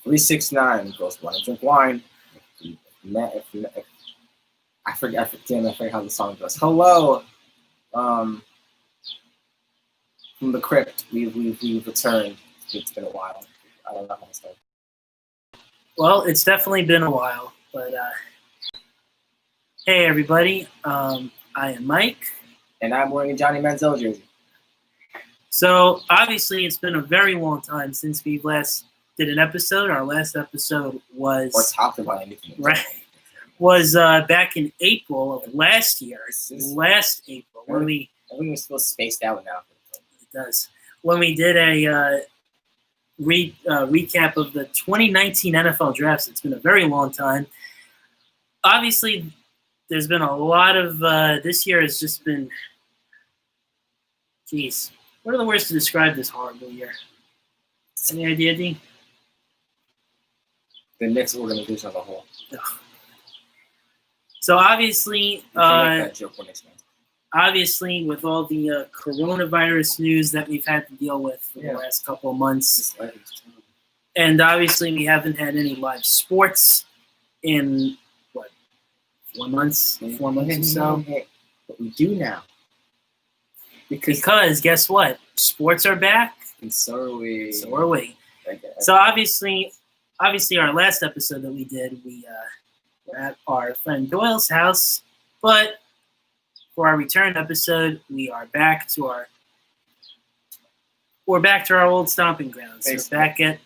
369 goes want to drink wine. I forget how the song goes. Hello, from the crypt. We've returned. It's been a while. I don't know how to start. Well, it's definitely been a while, but hey everybody, I am Mike. And I'm wearing a Johnny Manziel jersey. So obviously it's been a very long time since we last did an episode. Our last episode was... Or talked about anything. Right. Was back in April of last year. Last April. When we... Everything's still spaced out now. It does. When we did a recap of the 2019 NFL drafts. It's been a very long time. Obviously, there's been a lot of... this year has just been... Jeez. What are the words to describe this horrible year? Any idea, Dean? The Knicks organization as a whole. Ugh. So obviously, with all the coronavirus news that we've had to deal with for the last couple of months, and obviously we haven't had any live sports in, 4 months? 4 months or so? But we do now. Because guess what? Sports are back. And so are we. Okay. So obviously our last episode that we did, we were at our friend Doyle's house. But for our return episode, we are back to our old stomping grounds. So back at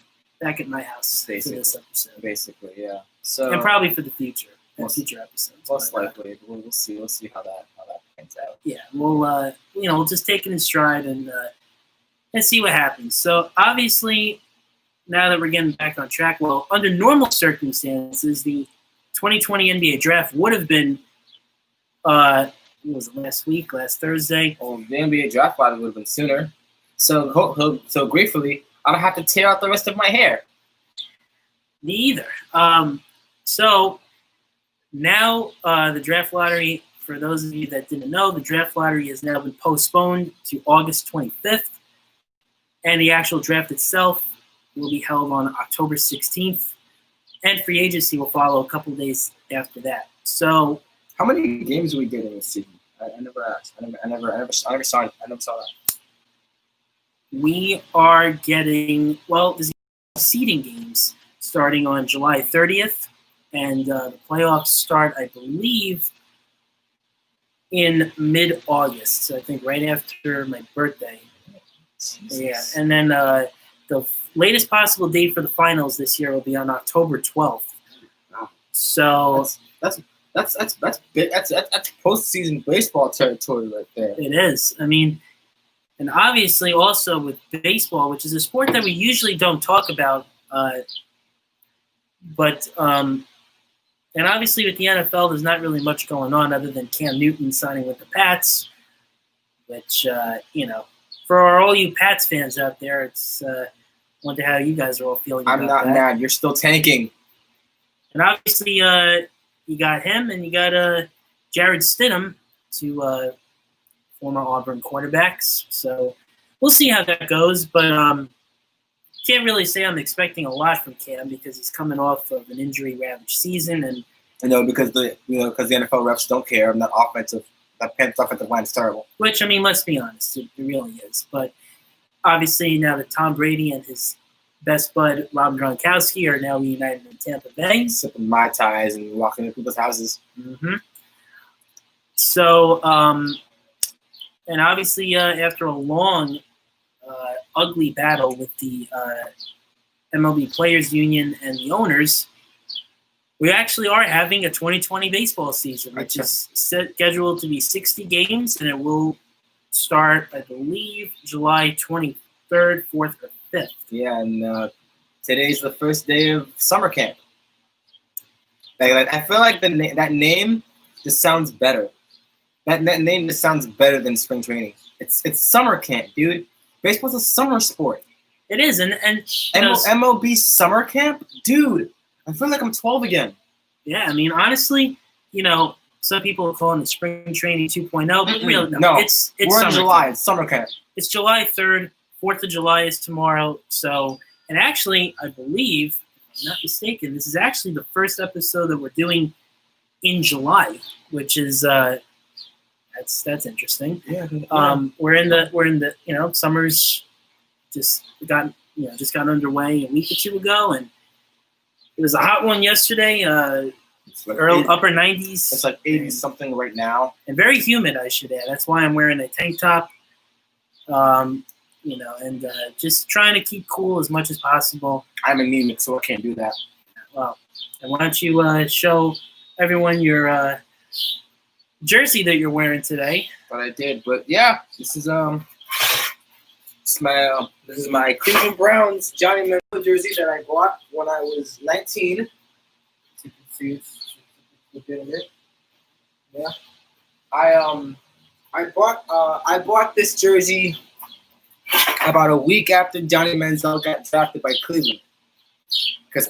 my house for this episode. Basically, yeah. So and probably for the future. Future episodes. Most likely. We'll see how that pans out. Yeah, we'll just take it in stride and see what happens. So obviously, now that we're getting back on track, well, under normal circumstances, the 2020 NBA draft would have been what was it, last Thursday? Well, the NBA draft probably would have been sooner. So gratefully, I don't have to tear out the rest of my hair. Me either. So now the draft lottery, for those of you that didn't know, the draft lottery has now been postponed to August 25th. And the actual draft itself will be held on October 16th. And free agency will follow a couple days after that. So, how many games do we get in this season? I never asked. I never saw that. We are getting, there's seeding games starting on July 30th. And the playoffs start, I believe, in mid-August. So I think right after my birthday. Jesus. Yeah, and then the latest possible date for the finals this year will be on October 12th. Wow. So that's postseason baseball territory right there. It is. I mean, and obviously also with baseball, which is a sport that we usually don't talk about, and obviously with the NFL, there's not really much going on other than Cam Newton signing with the Pats, which, for all you Pats fans out there, it's wonder how you guys are all feeling about that. I'm not mad. You're still tanking. And obviously you got him and you got Jared Stidham, two former Auburn quarterbacks. So we'll see how that goes, but can't really say I'm expecting a lot from Cam because he's coming off of an injury-ravaged season, and because the NFL refs don't care. That offensive line is terrible. Which, I mean, let's be honest, it really is. But obviously, now that Tom Brady and his best bud Rob Gronkowski are now reunited in Tampa Bay, sipping Mai Tais and walking into people's houses. Mm-hmm. So, and obviously, after a long ugly battle with the MLB Players Union and the owners, we actually are having a 2020 baseball season, which is scheduled to be 60 games, and it will start, I believe, July 23rd, 4th, or 5th. Yeah, and today's the first day of summer camp. I feel like that name just sounds better. That name just sounds better than spring training. It's summer camp, dude. Baseball's a summer sport. It is, and MLB summer camp? Dude, I feel like I'm 12 again. Yeah, I mean, honestly, some people are calling it spring training 2.0, but really, no, it's we're in July. Camp. It's summer camp. It's July 3rd. 4th of July is tomorrow. So, and actually, I believe, if I'm not mistaken, this is actually the first episode that we're doing in July, which is that's interesting. Yeah. We're in the summer's just got underway a week or two ago, and it was a hot one yesterday. It's like Upper 90s. It's like 80 something right now, and very humid, I should add. That's why I'm wearing a tank top. And just trying to keep cool as much as possible. I'm anemic, so I can't do that. Well, and why don't you show everyone your jersey that you're wearing today? But I did. But yeah, this is my Cleveland Browns Johnny Manziel jersey that I bought when I was 19. You can see it's legitimate. Yeah. I bought this jersey about a week after Johnny Manziel got drafted by Cleveland. Because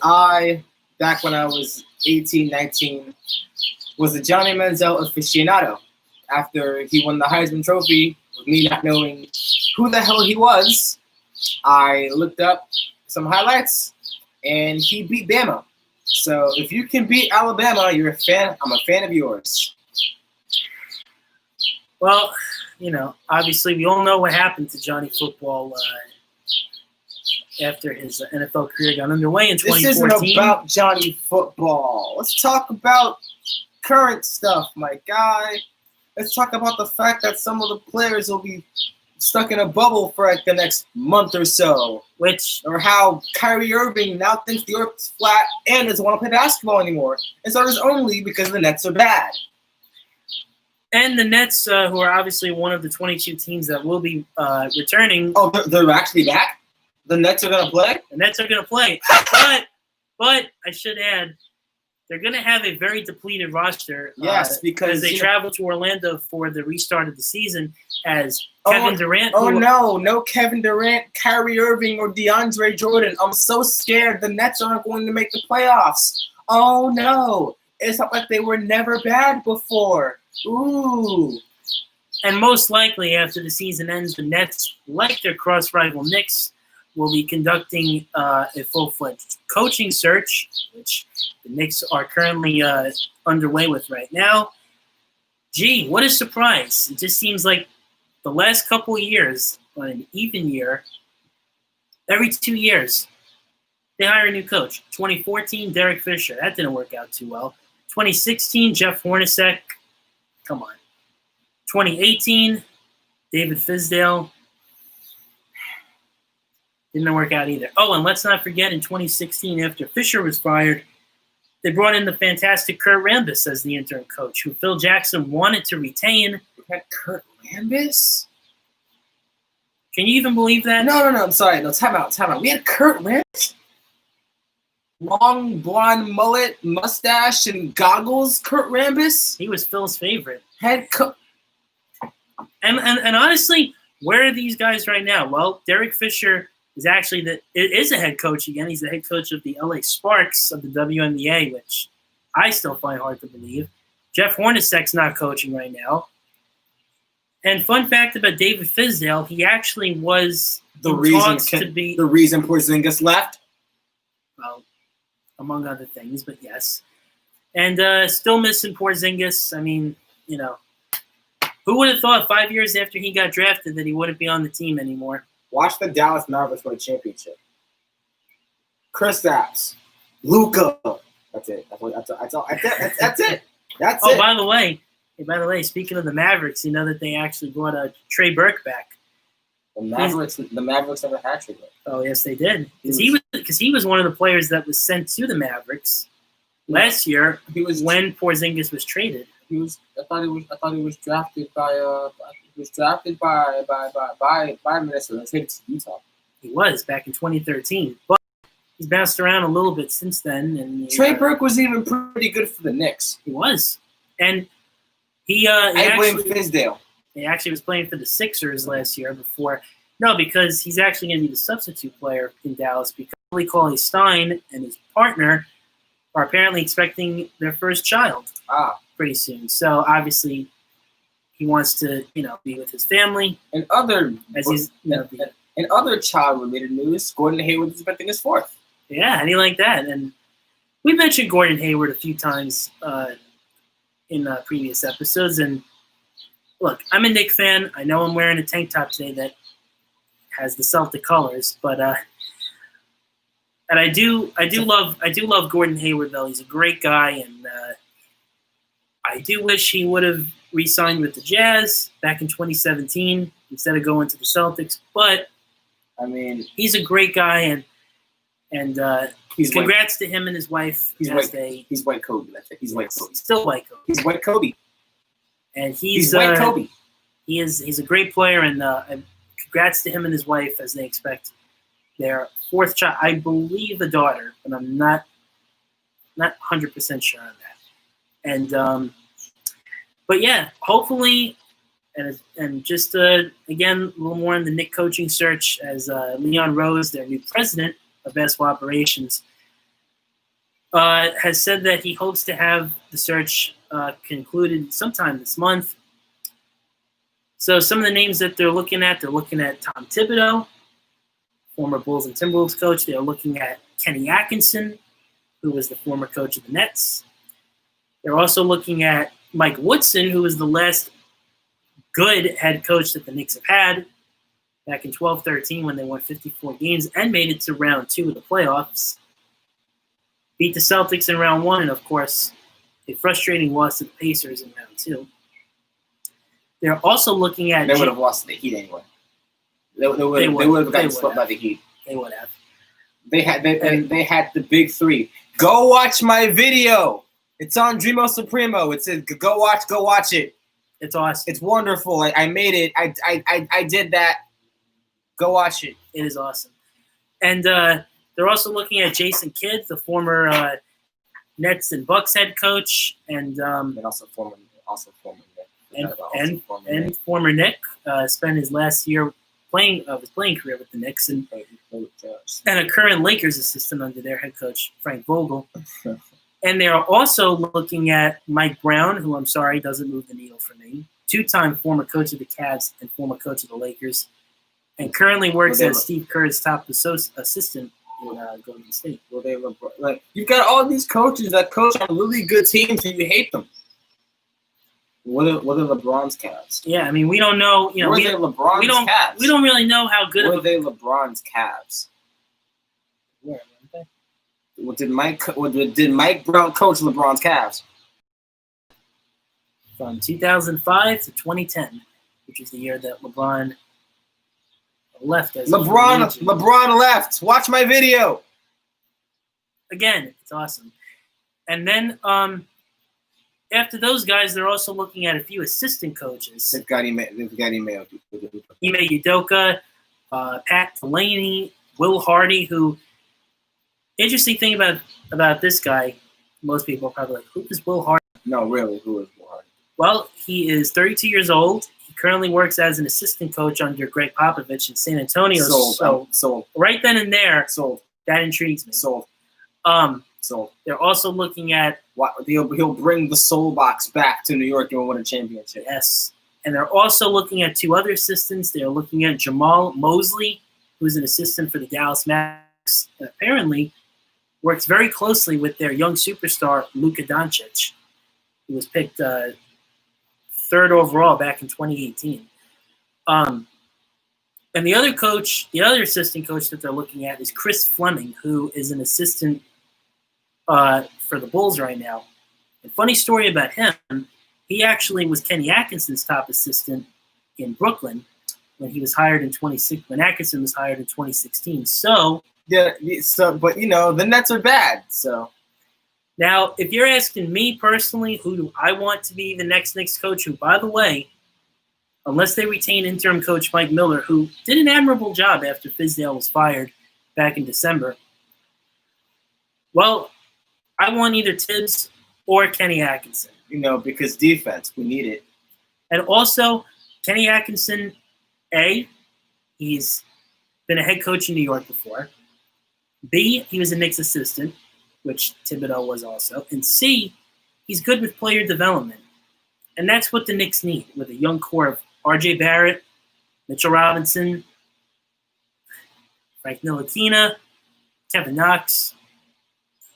back when I was 18, 19, was a Johnny Manziel aficionado. After he won the Heisman Trophy, with me not knowing who the hell he was, I looked up some highlights, and he beat Bama. So if you can beat Alabama, you're a fan. I'm a fan of yours. Well, obviously we all know what happened to Johnny Football after his NFL career got underway in 2014. This isn't about Johnny Football. Let's talk about current stuff, my guy. Let's talk about the fact that some of the players will be stuck in a bubble for like the next month or so. Or how Kyrie Irving now thinks the Earth's flat and doesn't want to play basketball anymore. And so it's only because the Nets are bad. And the Nets, who are obviously one of the 22 teams that will be returning. Oh, they're actually back? The Nets are going to play? The Nets are going to play. But I should add, they're going to have a very depleted roster. Yes, because they travel to Orlando for the restart of the season as Kevin Durant. No Kevin Durant, Kyrie Irving, or DeAndre Jordan. I'm so scared the Nets aren't going to make the playoffs. Oh, no. It's not like they were never bad before. Ooh. And most likely after the season ends, the Nets, like their cross-rival Knicks, will be conducting a full-fledged coaching search, which the Knicks are currently underway with right now. Gee, what a surprise. It just seems like the last couple of years, on an even year, every 2 years, they hire a new coach. 2014, Derek Fisher. That didn't work out too well. 2016, Jeff Hornacek. Come on. 2018, David Fizdale. Didn't work out either. Oh, and let's not forget, in 2016, after Fisher was fired, they brought in the fantastic Kurt Rambis as the interim coach, who Phil Jackson wanted to retain. We had Kurt Rambis? Can you even believe that? No. I'm sorry. No, time out. We had Kurt Rambis? Long, blonde mullet, mustache, and goggles, Kurt Rambis? He was Phil's favorite. Head coach. And honestly, where are these guys right now? Well, Derek Fisher is actually is a head coach again. He's the head coach of the LA Sparks of the WNBA, which I still find hard to believe. Jeff Hornacek's not coaching right now. And fun fact about David Fizdale, he actually was the reason Porzingis left. Well, among other things, but yes. And still missing Porzingis. I mean, who would have thought 5 years after he got drafted that he wouldn't be on the team anymore? Watch the Dallas Mavericks win a championship. Kristaps, Luka. That's it. That's it. Oh, by the way, speaking of the Mavericks, you know that they actually brought Trey Burke back. The Mavericks never had Trey Burke. Oh, yes, they did. Because he was one of the players that was sent to the Mavericks last year. When Porzingis was traded. I thought he was drafted by Minnesota. Traded to Utah. He was back in 2013, but he's bounced around a little bit since then. And Trey Burke was even pretty good for the Knicks. He was, and he blame Fizdale. He actually was playing for the Sixers last year because he's actually going to be the substitute player in Dallas because Willie Cauley-Stein and his partner are apparently expecting their first child pretty soon. So obviously he wants to, be with his family. In other child-related news, Gordon Hayward is expecting his fourth. Yeah, how do you like that? And we mentioned Gordon Hayward a few times in previous episodes. And look, I'm a Knicks fan. I know I'm wearing a tank top today that has the Celtic colors, but and I do love Gordon Hayward though. He's a great guy, and I do wish he would have re-signed with the Jazz back in 2017 instead of going to the Celtics. But I mean, he's a great guy, and congrats to him and his wife. He's white Kobe. That's it. He's white Kobe. Still white Kobe. He's white Kobe. And he's white Kobe. He's a great player, and congrats to him and his wife as they expect their fourth child. I believe a daughter, but I'm not 100% sure on that. And but yeah, hopefully, and just again a little more on the Knicks coaching search as Leon Rose, their new president of basketball operations, has said that he hopes to have the search concluded sometime this month. So some of the names that they're looking at Tom Thibodeau, former Bulls and Timberwolves coach. They're looking at Kenny Atkinson, who was the former coach of the Nets. They're also looking at Mike Woodson, who was the last good head coach that the Knicks have had back in 12-13 when they won 54 games and made it to round 2 of the playoffs. Beat the Celtics in round 1, and of course, a frustrating loss to the Pacers in round 2. They're also looking at... They would have lost to the Heat anyway. They would have gotten swept by the Heat. They would have. They had the big three. Go watch my video. It's on Dreamo Supremo. It says go watch it. It's awesome. It's wonderful. I made it. I did that. Go watch it. It is awesome. And they're also looking at Jason Kidd, the former Nets and Bucks head coach, and also former Nick. And former Nick spent his last year of his playing career with the Knicks, and a current Lakers assistant under their head coach Frank Vogel. And they are also looking at Mike Brown, who I'm sorry doesn't move the needle for me. 2-time former coach of the Cavs and former coach of the Lakers, and currently works as Steve Kerr's top assistant in Golden State. You've got all these coaches that coach on really good teams, and you hate them. What are LeBron's Cavs? Yeah, I mean we don't know. You know, Cavs? We don't really know how good. Were they LeBron's Cavs? Where? Did Mike Brown coach LeBron's Cavs? From 2005 to 2010, which is the year that LeBron left. LeBron left. Watch my video. Again, it's awesome. And then after those guys, they're also looking at a few assistant coaches. They've got Ime Udoka, Pat Delaney, Will Hardy, who... Interesting thing about this guy, most people are probably like, who is Will Hardy? No, really, who is Will Hardy? Well, he is 32 years old. He currently works as an assistant coach under Greg Popovich in San Antonio. Sold. Right then and there, sold. That intrigues me. Sold. Sold. They're also looking at... He'll bring the soul box back to New York and win a championship. Yes. And they're also looking at 2 other assistants. They're looking at Jamal Mosley, who's an assistant for the Dallas Mavericks. And apparently... works very closely with their young superstar, Luka Doncic, who was picked 3rd overall back in 2018. And the other assistant coach that they're looking at is Chris Fleming, who is an assistant for the Bulls right now. And funny story about him, he actually was Kenny Atkinson's top assistant in Brooklyn when he was hired in 2016. When Atkinson was hired in 2016. Yeah, but the Nets are bad. So now, if you're asking me personally, who do I want to be the next Knicks coach? Who, by the way, unless they retain interim coach Mike Miller, who did an admirable job after Fizdale was fired back in December. Well, I want either Tibbs or Kenny Atkinson. Because defense, we need it. And also, Kenny Atkinson, he's been a head coach in New York before. B, he was a Knicks assistant, which Thibodeau was also. And C, he's good with player development. And that's what the Knicks need, with a young core of R.J. Barrett, Mitchell Robinson, Frank Ntilikina, Kevin Knox,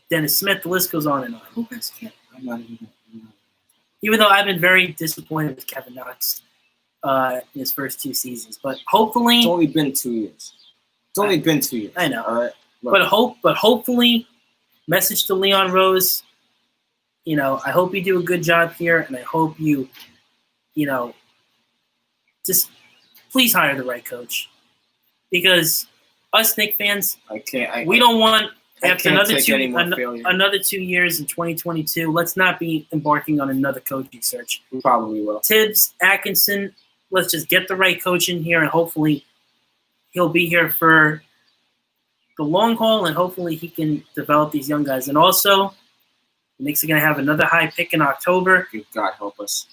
Dennis Smith. The list goes on and on. Who has Kevin? Even though I've been very disappointed with Kevin Knox in his first 2 seasons, but hopefully It's only been 2 years. I know. All right. But hopefully, message to Leon Rose. I hope you do a good job here, and I hope you, just please hire the right coach, because us Knicks fans, we don't want after another 2 years in 2022. Let's not be embarking on another coaching search. We probably will. Tibbs, Atkinson. Let's just get the right coach in here, and hopefully he'll be here for the long haul, and hopefully he can develop these young guys. And also, the Knicks are going to have another high pick in October. God help us.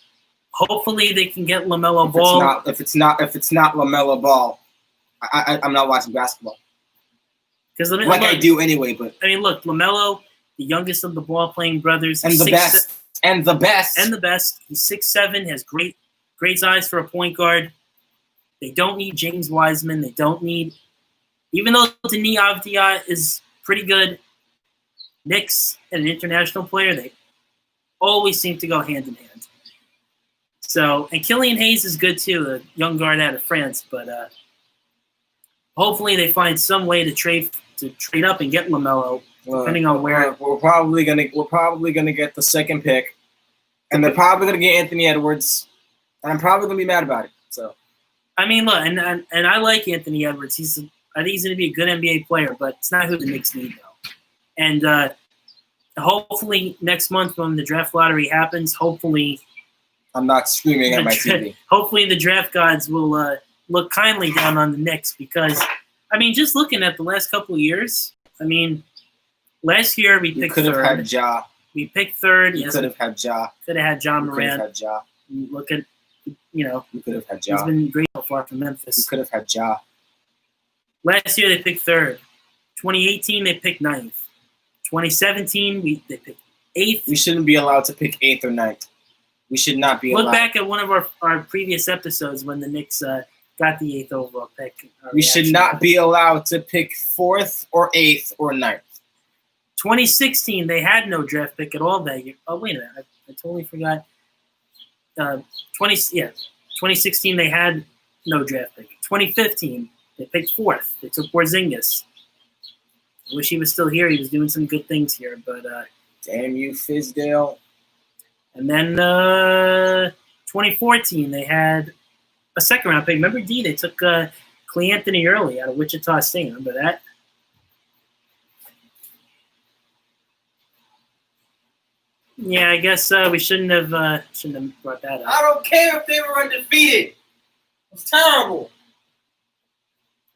Hopefully they can get LaMelo Ball. If it's not LaMelo Ball, I'm not watching basketball. I do anyway. But look, LaMelo, the youngest of the ball-playing brothers, and the best. He's 6'7", has great size for a point guard. They don't need James Wiseman. They don't need, even though Denis Avdija is pretty good, Knicks and an international player, they always seem to go hand in hand. So, and Killian Hayes is good too, a young guard out of France. But hopefully they find some way to trade up and get LaMelo, depending on where. We're probably gonna get the second pick, and they're probably gonna get Anthony Edwards, and I'm probably gonna be mad about it. So, look, and I like Anthony Edwards. I think he's gonna be a good NBA player, but it's not who the Knicks need though. And hopefully next month when the draft lottery happens, hopefully I'm not screaming at my TV. Hopefully the draft gods will look kindly down on the Knicks, because just looking at the last couple of years, last year we picked third. Could have had Ja. We picked third. You could have had Ja. Could have had John Moran. Could have had Ja. Look at, You could have had Ja. He's been great so far for Memphis. You could have had Ja. Last year they picked third. 2018 they picked 9th. 2017 they picked 8th. We shouldn't be allowed to pick 8th or 9th. We should not be allowed. Look back at one of our previous episodes when the Knicks got the 8th overall pick. We should not be allowed to pick 4th or 8th or 9th. 2016 they had no draft pick at all that year. Oh wait a minute, I totally forgot. 2016 they had no draft pick. 2015 they picked 4th. They took Porzingis. I wish he was still here. He was doing some good things here, but damn you, Fizdale. And then 2014 they had a second round pick. Remember D? They took Clay Anthony early out of Wichita State. Remember that? Yeah, I guess we shouldn't have brought that up. I don't care if they were undefeated. It's terrible.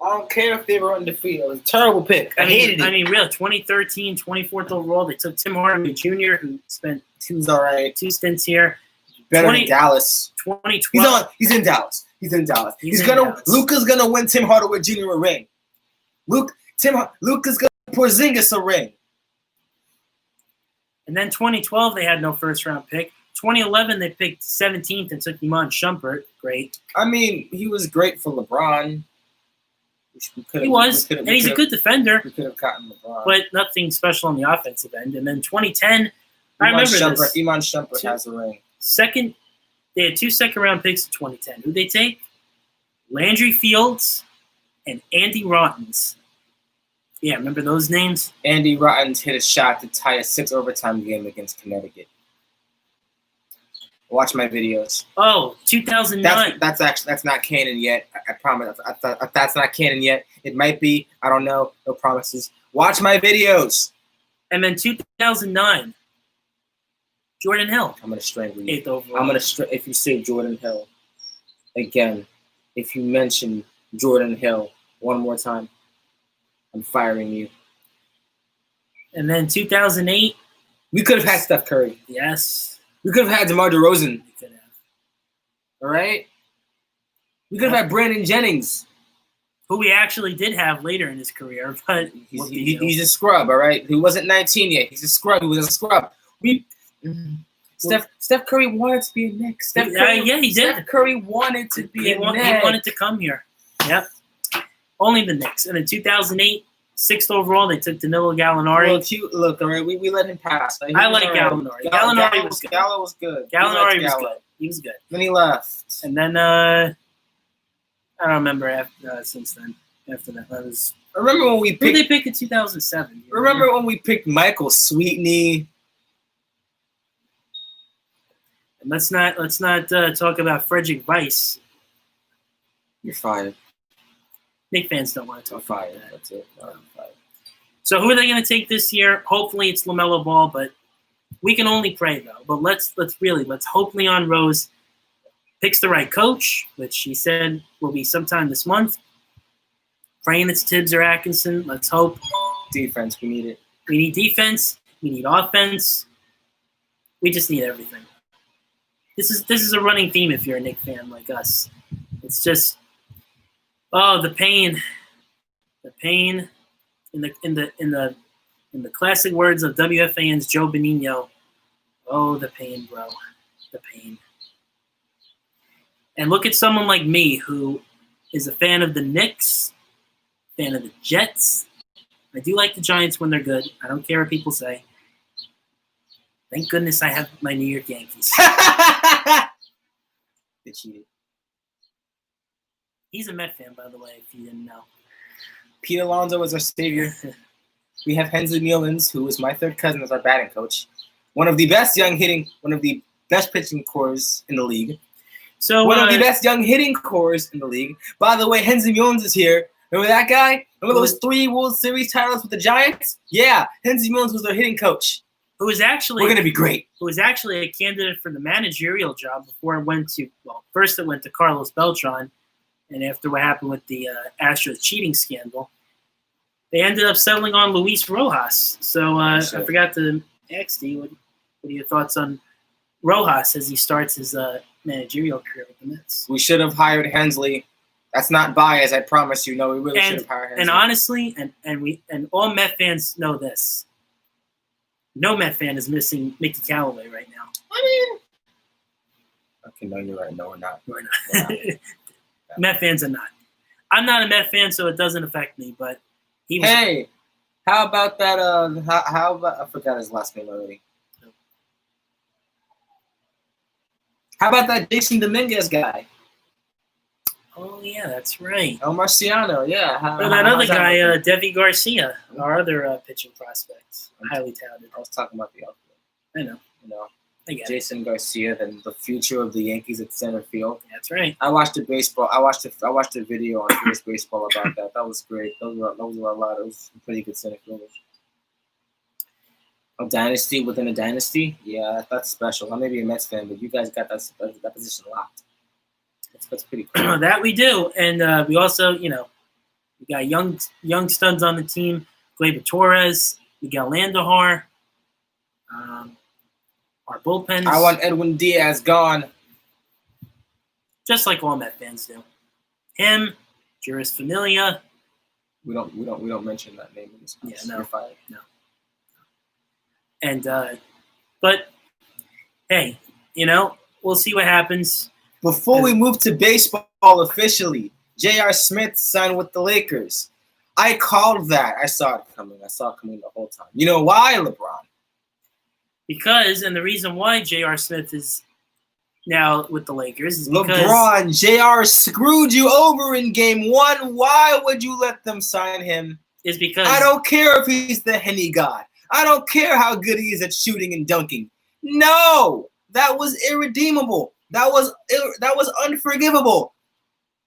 I don't care if they were undefeated. It was a terrible pick. I hated it. Real 2013, 24th overall. They took Tim Hardaway Jr., who spent two stints here. Better than Dallas. 2012. He's in Dallas. Luka's gonna win Tim Hardaway Jr. a ring. Luka's gonna Porzingis a ring. And then 2012 they had no first round pick. 2011 they picked 17th and took Iman Shumpert. Great. He was great for LeBron. He was, and he's a good defender. We could have gotten LeBron, but nothing special on the offensive end. And then 2010, I remember this. Iman Shumpert has a ring. They had 2 second-round picks in 2010. Who'd they take? Landry Fields and Andy Rottens. Yeah, remember those names? Andy Rottens hit a shot to tie a 6 overtime game against Connecticut. Watch my videos. Oh, 2009. That's not canon yet. I promise. That's not canon yet. It might be. I don't know. No promises. Watch my videos. And then 2009. Jordan Hill. I'm gonna strangle you. 8th overall. If you say Jordan Hill again, if you mention Jordan Hill one more time, I'm firing you. And then 2008. We could have had Steph Curry. Yes. We could have had DeMar DeRozan. We could have. All right? We could have had Brandon Jennings. Who we actually did have later in his career, but he's a scrub, all right? He wasn't 19 yet. He's a scrub. He was a scrub. Steph Curry wanted to be a Knick. He did. Steph Curry wanted to be a Knick. He wanted to come here. Yep. Only the Knicks. And in 2008, 6th overall, they took Danilo Gallinari. Look, all right, we let him pass. I like Gallinari. Gallinari was good. Gallo was good. Gallinari was good. He was good. Then he left. And then I don't remember since then. After that, Remember when we picked? Who did they pick in 2007? Remember when we picked Michael Sweetney? And let's not talk about Frederick Weiss. You're fired. Knicks fans don't want to talk about that. That's it. No, I'm fired. So who are they going to take this year? Hopefully it's LaMelo Ball, but we can only pray though. But let's hope Leon Rose picks the right coach, which he said will be sometime this month. Praying it's Tibbs or Atkinson. Let's hope. Defense, we need it. We need defense. We need offense. We just need everything. This is a running theme if you're a Knicks fan like us. It's just the pain. The pain in the classic words of WFAN's Joe Benigno. Oh, the pain, bro. The pain. And look at someone like me who is a fan of the Knicks, fan of the Jets. I do like the Giants when they're good. I don't care what people say. Thank goodness I have my New York Yankees. They cheated. He's a Met fan, by the way, if you didn't know. Pete Alonso is our savior. We have Hensley Mullins, who is my third cousin, as our batting coach. One of the best pitching cores in the league. So one of the best young hitting cores in the league. By the way, Hensley Mullins is here. Remember that guy? Remember those 3 World Series titles with the Giants? Yeah, Hensley Mullins was their hitting coach. We're going to be great. Who was actually a candidate for the managerial job before it went to, first it went to Carlos Beltran, and after what happened with the Astros cheating scandal, they ended up settling on Luis Rojas. So I forgot to ask you, what are your thoughts on Rojas as he starts his managerial career with the Mets? We should have hired Hensley. That's not bias, I promise you. No, we really should have hired Hensley. And honestly, and all Met fans know this. No Met fan is missing Mickey Callaway right now. I mean, okay, no, you're right. No, we're not. We're not. Met fans are not. I'm not a Met fan, so it doesn't affect me. But he was. Hey, how about that? How about I forgot his last name already. How about that Jason Dominguez guy? Oh yeah, that's right. El Marciano, yeah. Or that other guy, Devi Garcia, our other pitching prospect, highly touted. I was talking about the outfield. I know. I get Jason Garcia, then the future of the Yankees at center field. That's right. I watched a video on First Baseball about that. That was great. Those were a lot of pretty good center fielders. A dynasty within a dynasty? Yeah, that's special. I may be a Mets fan, but you guys got that position locked. That's pretty cool. That we do. And we also, we got young studs on the team. Gleyber Torres, Miguel Andujar. Our bullpens. I want Edwin Diaz gone. Just like all Met fans do. Him, Juris Familia. We don't mention that name in this. Yeah, no. No. And but hey, we'll see what happens. Before we move to baseball officially, J.R. Smith signed with the Lakers. I called that. I saw it coming. The whole time. You know why, LeBron? Because, and the reason why J.R. Smith is now with the Lakers is because LeBron, J.R. screwed you over in game 1. Why would you let them sign him? Is because I don't care if he's the Henny God. I don't care how good he is at shooting and dunking. No, that was irredeemable. That was unforgivable.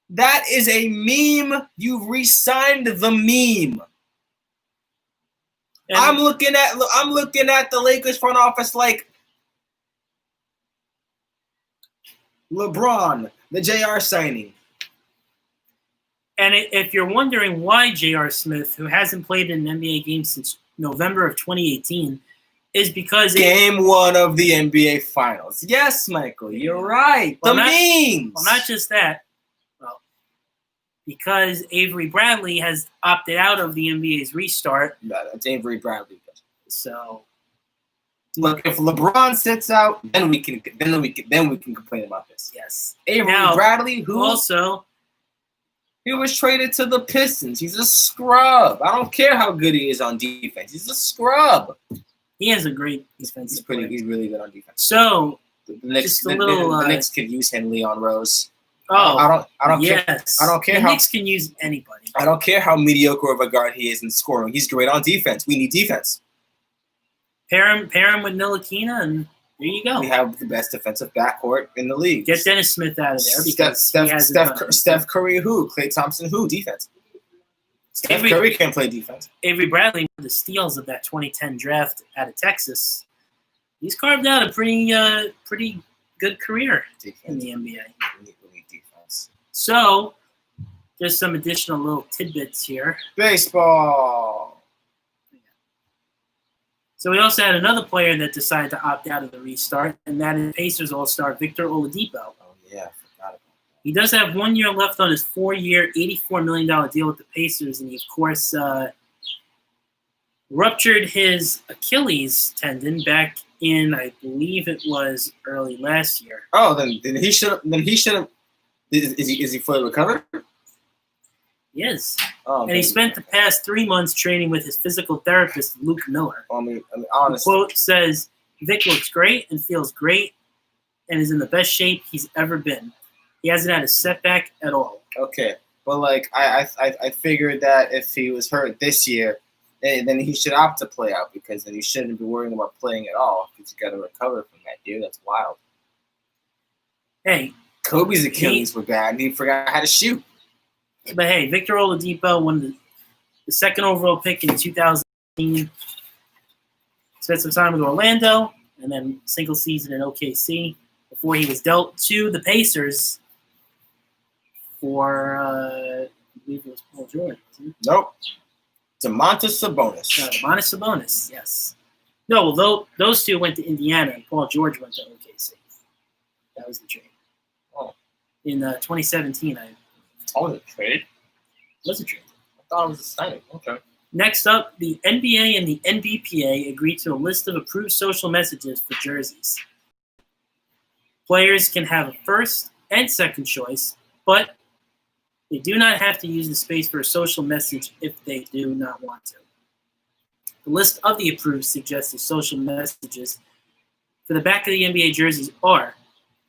That is a meme. You've re-signed the meme. And I'm looking at the Lakers front office like LeBron, the JR signing. And if you're wondering why J.R. Smith, who hasn't played in an NBA game since November of 2018, is because Game 1 of the NBA Finals. Yes, Michael, you're right. Memes. Well, not just that. Well, because Avery Bradley has opted out of the NBA's restart. No, that's Avery Bradley. So, look, if LeBron sits out, then we can complain about this. Yes. Avery Bradley, who also, He was traded to the Pistons. He's a scrub. I don't care how good he is on defense. He's a scrub. He has a great defensive player. He's really good on defense. So the Knicks, just a little, the Knicks could use him, Leon Rose. Oh, I don't care. Yes. I don't care the how Knicks can use anybody. I don't care how mediocre of a guard he is in scoring. He's great on defense. We need defense. Pair him with Ntilikina, and there you go. We have the best defensive backcourt in the league. Get Dennis Smith out of there because Steph Curry who? Klay Thompson who? Defense. Steph Curry can play defense. Avery Bradley, the steals of that 2010 draft out of Texas, he's carved out a pretty good career in the NBA. We need defense. So, there's some additional little tidbits here. Baseball. So we also had another player that decided to opt out of the restart, and that is Pacers All-Star Victor Oladipo. Oh, yeah, I forgot about that. He does have 1 year left on his 4-year, $84 million deal with the Pacers, and he, of course, ruptured his Achilles tendon back in, I believe it was early last year. Oh, then he should have. Is he fully recovered? He is. Oh, and he spent the past 3 months training with his physical therapist, Luke Miller. I mean, honestly. The quote says, Vic looks great and feels great and is in the best shape he's ever been. He hasn't had a setback at all. Okay. But, I figured that if he was hurt this year, then he should opt to play out because then he shouldn't be worrying about playing at all because you got to recover from that, dude. That's wild. Hey. Kobe's Achilles were bad and he forgot how to shoot. But, hey, Victor Oladipo won the second overall pick in 2018. Spent some time with Orlando and then single season in OKC before he was dealt to the Pacers for, I believe it was Paul George. Nope. Domantas Sabonis. Domantas Sabonis, yes. No, well, those two went to Indiana and Paul George went to OKC. That was the trade. Oh. In 2017, was it trade? Was a trade. I thought it was a signing. Okay. Next up, the NBA and the NBPA agreed to a list of approved social messages for jerseys. Players can have a first and second choice, but they do not have to use the space for a social message if they do not want to. The list of the approved suggested social messages for the back of the NBA jerseys are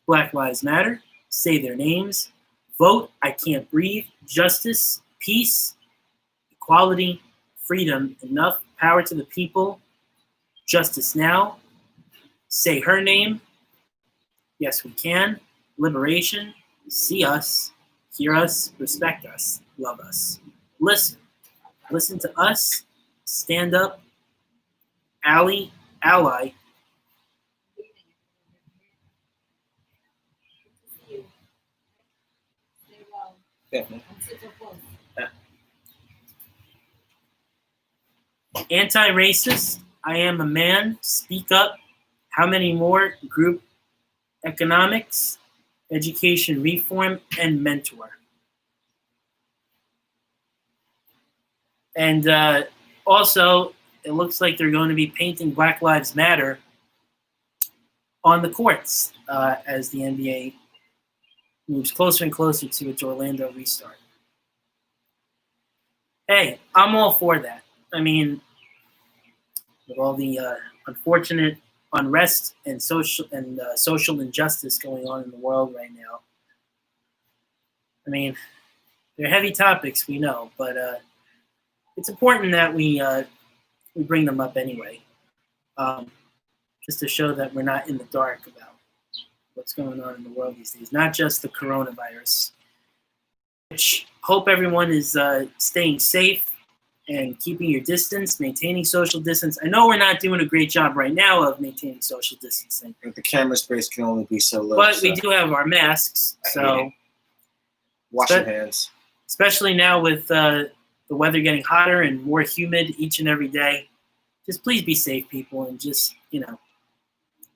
Black Lives Matter, Say Their Names, Vote, I Can't Breathe, Justice, Peace, Equality, Freedom, Enough, Power to the People, Justice Now, Say Her Name, Yes We Can, Liberation, See Us, Hear Us, Respect Us, Love Us. Listen to us, stand up, ally, Definitely. Anti-racist, I am a man, speak up, how many more, group economics, education reform, and mentor. And also, it looks like they're going to be painting Black Lives Matter on the courts as the NBA moves closer and closer to its Orlando restart. Hey, I'm all for that. I mean, with all the unfortunate unrest and social injustice going on in the world right now, I mean, they're heavy topics, we know, but it's important that we bring them up anyway, just to show that we're not in the dark about what's going on in the world these days, not just the coronavirus. Which hope everyone is staying safe and keeping your distance, maintaining social distance. I know we're not doing a great job right now of maintaining social distancing. The camera space can only be so low. But we do have our masks, so wash your hands. Especially now with the weather getting hotter and more humid each and every day. Just please be safe, people, and just,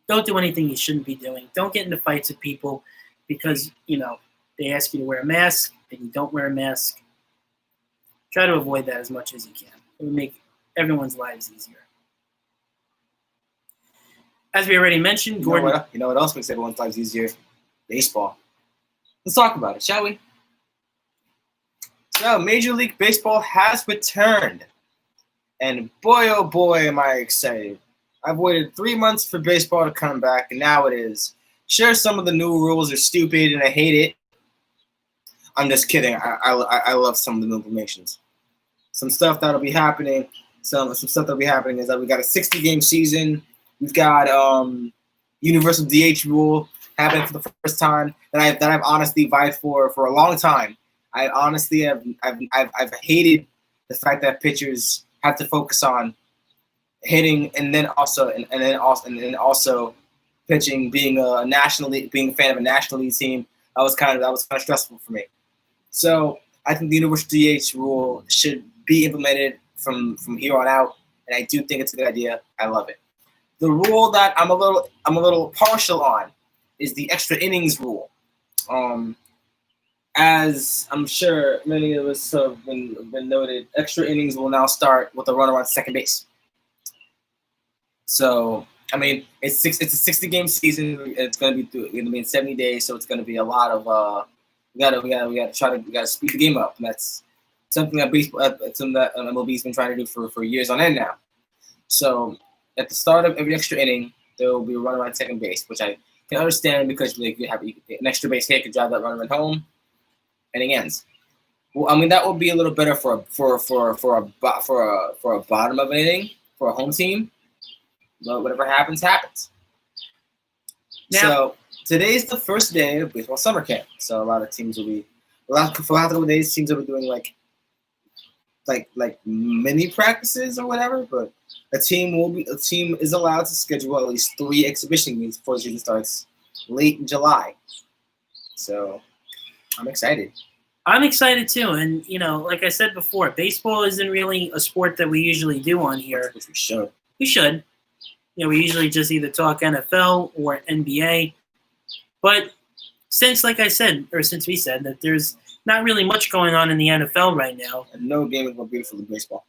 don't do anything you shouldn't be doing. Don't get into fights with people because, they ask you to wear a mask and you don't wear a mask. Try to avoid that as much as you can. It will make everyone's lives easier. As we already mentioned, Gordon... You know what else makes everyone's lives easier? Baseball. Let's talk about it, shall we? So, Major League Baseball has returned. And boy, oh boy, am I excited. I've waited 3 months for baseball to come back, and now it is. Sure, some of the new rules are stupid, and I hate it. I'm just kidding. I love some of the new implementations. Some stuff that'll be happening. Some stuff that'll be happening is that we got a 60-game season. We've got universal DH rule happening for the first time that I've honestly vied for a long time. I honestly have hated the fact that pitchers have to focus on hitting and then also pitching, being a fan of a national league team. That was kind of stressful for me. So I think the universal DH rule should be implemented from here on out, and I do think it's a good idea. I love it. The rule that I'm a little partial on is the extra innings rule. As I'm sure many of us have been noted, extra innings will now start with a runner on second base. So, I mean, it's a 60-game season. It's going to be in 70 days, so it's going to be a lot of we gotta speed the game up, and that's something that MLB's been trying to do for years on end now. So, at the start of every extra inning, there will be a runner on second base, which I can understand because you have an extra base hit could drive that runner home. Inning ends. Well, I mean that would be a little better for a bottom of an inning for a home team. But whatever happens, happens. Now, so today's the first day of baseball summer camp. So a lot of teams will be for a lot of days teams will be doing like mini practices or whatever. But a team is allowed to schedule at least 3 exhibition games before the season starts late in July. So I'm excited. I'm excited too, and like I said before, baseball isn't really a sport that we usually do on here. Which we should. We should. We usually just either talk NFL or NBA. But since we said that there's not really much going on in the NFL right now. And no game is more beautiful than baseball.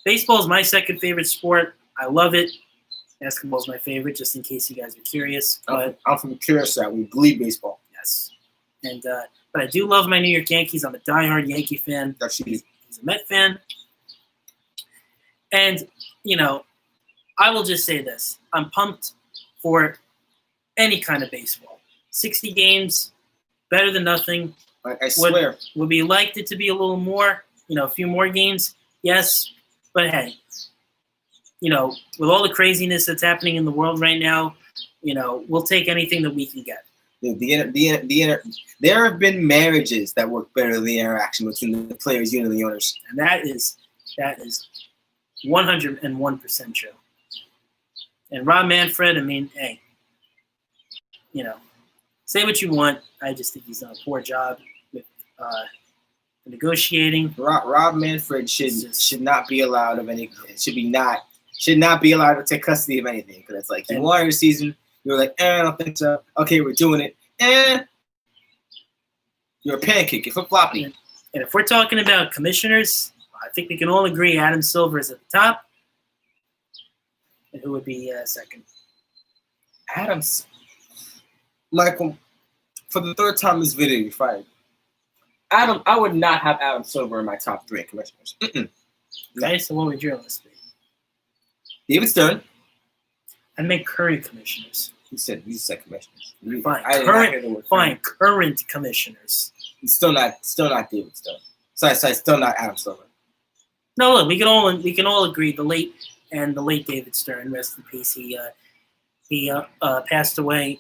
Baseball is my second favorite sport. I love it. Basketball is my favorite, just in case you guys are curious. But I'm from the curious side. We bleed baseball. Yes. And but I do love my New York Yankees. I'm a diehard Yankee fan. He's a Met fan. And, I will just say this. I'm pumped for any kind of baseball. 60 games, better than nothing. I swear. Would we liked it to be a little more, a few more games? Yes. But hey, with all the craziness that's happening in the world right now, we'll take anything that we can get. There have been marriages that work better than the interaction between the players, union, and the owners. And that is 101% true. And Rob Manfred, I mean, hey, say what you want. I just think he's done a poor job with negotiating. Rob Manfred should not be allowed of any. Should not be allowed to take custody of anything, because it's like you won your season. You're like, I don't think so. Okay, we're doing it. You're a pancake. You're flip-floppy. And if we're talking about commissioners, I think we can all agree Adam Silver is at the top. And who would be second? Michael, for the third time this video, you're fired. I would not have Adam Silver in my top 3 commissioners. Okay, so what would your list be? David Stern. I'd make current commissioners. You said commissioners. Fine, current commissioners. It's still not David Stern. Sorry, still not Adam Silver. No, look, we can all agree the late David Stern, rest in peace. He passed away.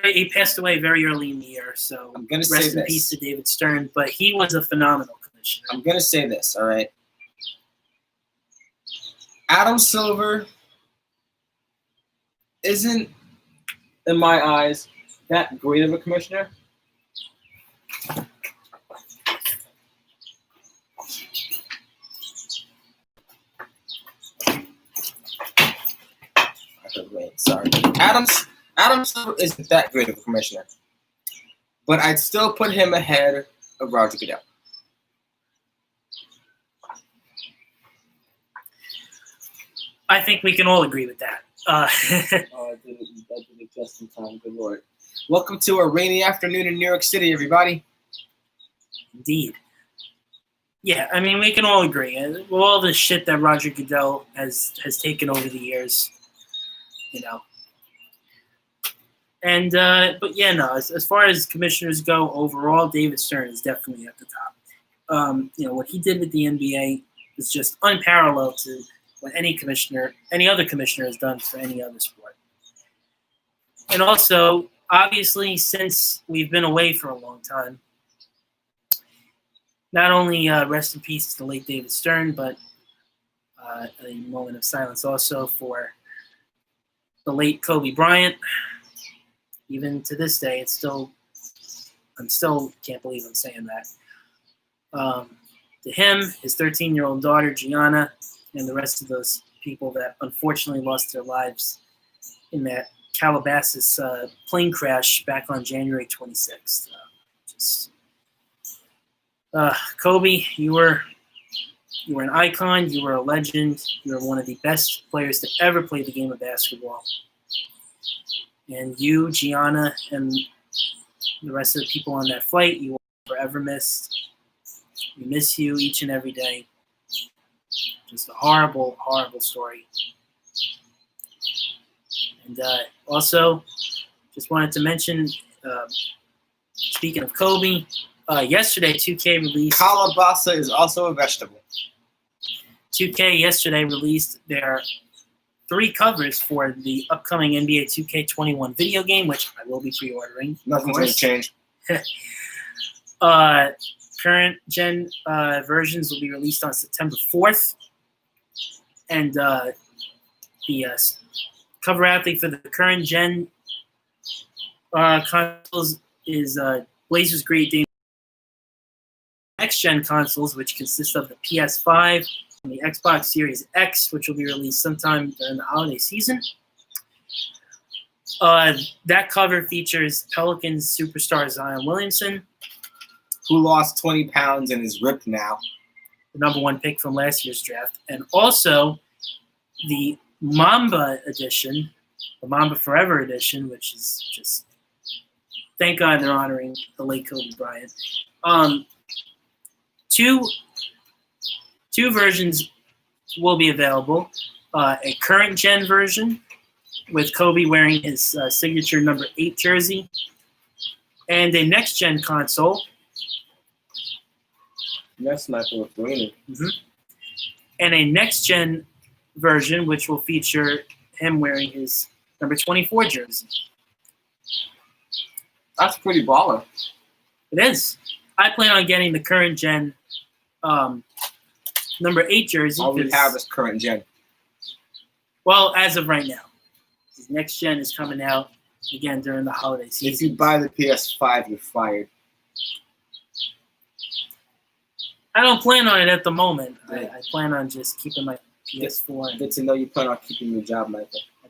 He passed away very early in the year, so I'm gonna rest say in peace to David Stern. But he was a phenomenal commissioner. I'm gonna say this, all right. Adam Silver isn't, in my eyes, that great of a commissioner. Sorry. Adam Silver isn't that great of a commissioner. But I'd still put him ahead of Roger Goodell. I think we can all agree with that. I did it just in time. Good Lord. Welcome to a rainy afternoon in New York City, everybody. Indeed. Yeah, I mean, we can all agree. With all the shit that Roger Goodell has taken over the years, you know. And, but yeah, no, as far as commissioners go overall, David Stern is definitely at the top. You know, what he did with the NBA is just unparalleled to what any other commissioner has done for any other sport. And also, obviously, since we've been away for a long time, not only rest in peace to the late David Stern, but a moment of silence also for the late Kobe Bryant. Even to this day, I still can't believe I'm saying that. To him, his 13-year-old daughter, Gianna, and the rest of those people that unfortunately lost their lives in that Calabasas plane crash back on January 26th. Kobe, you were an icon. You were a legend. You were one of the best players to ever play the game of basketball. And you, Gianna, and the rest of the people on that flight, you will forever missed. We miss you each and every day. Just a horrible, horrible story. And also, just wanted to mention, speaking of Kobe, yesterday 2K released... Calabasa is also a vegetable. 2K yesterday released their 3 covers for the upcoming NBA 2K21 video game, which I will be pre-ordering. Nothing's going to change. Current gen versions will be released on September 4th. And the cover athlete for the current gen consoles is Blazers great Dame. Next gen consoles, which consist of the PS5 and the Xbox Series X, which will be released sometime during the holiday season. That cover features Pelicans superstar Zion Williamson, who lost 20 pounds and is ripped now. The number 1 pick from last year's draft. And also the Mamba edition, the Mamba Forever edition, which is just, thank God they're honoring the late Kobe Bryant. Two versions will be available. A current gen version with Kobe wearing his signature number 8 jersey, and a next gen console. That's not for winning. And a next gen version, which will feature him wearing his number 24 jersey. That's pretty baller. It is. I plan on getting the current gen number 8 jersey. All we have is current gen. Well, as of right now. His next gen is coming out again during the holiday season. If you buy the PS5, you're fired. I don't plan on it at the moment. I plan on just keeping my PS4. Good to know you plan on keeping your job, Michael. I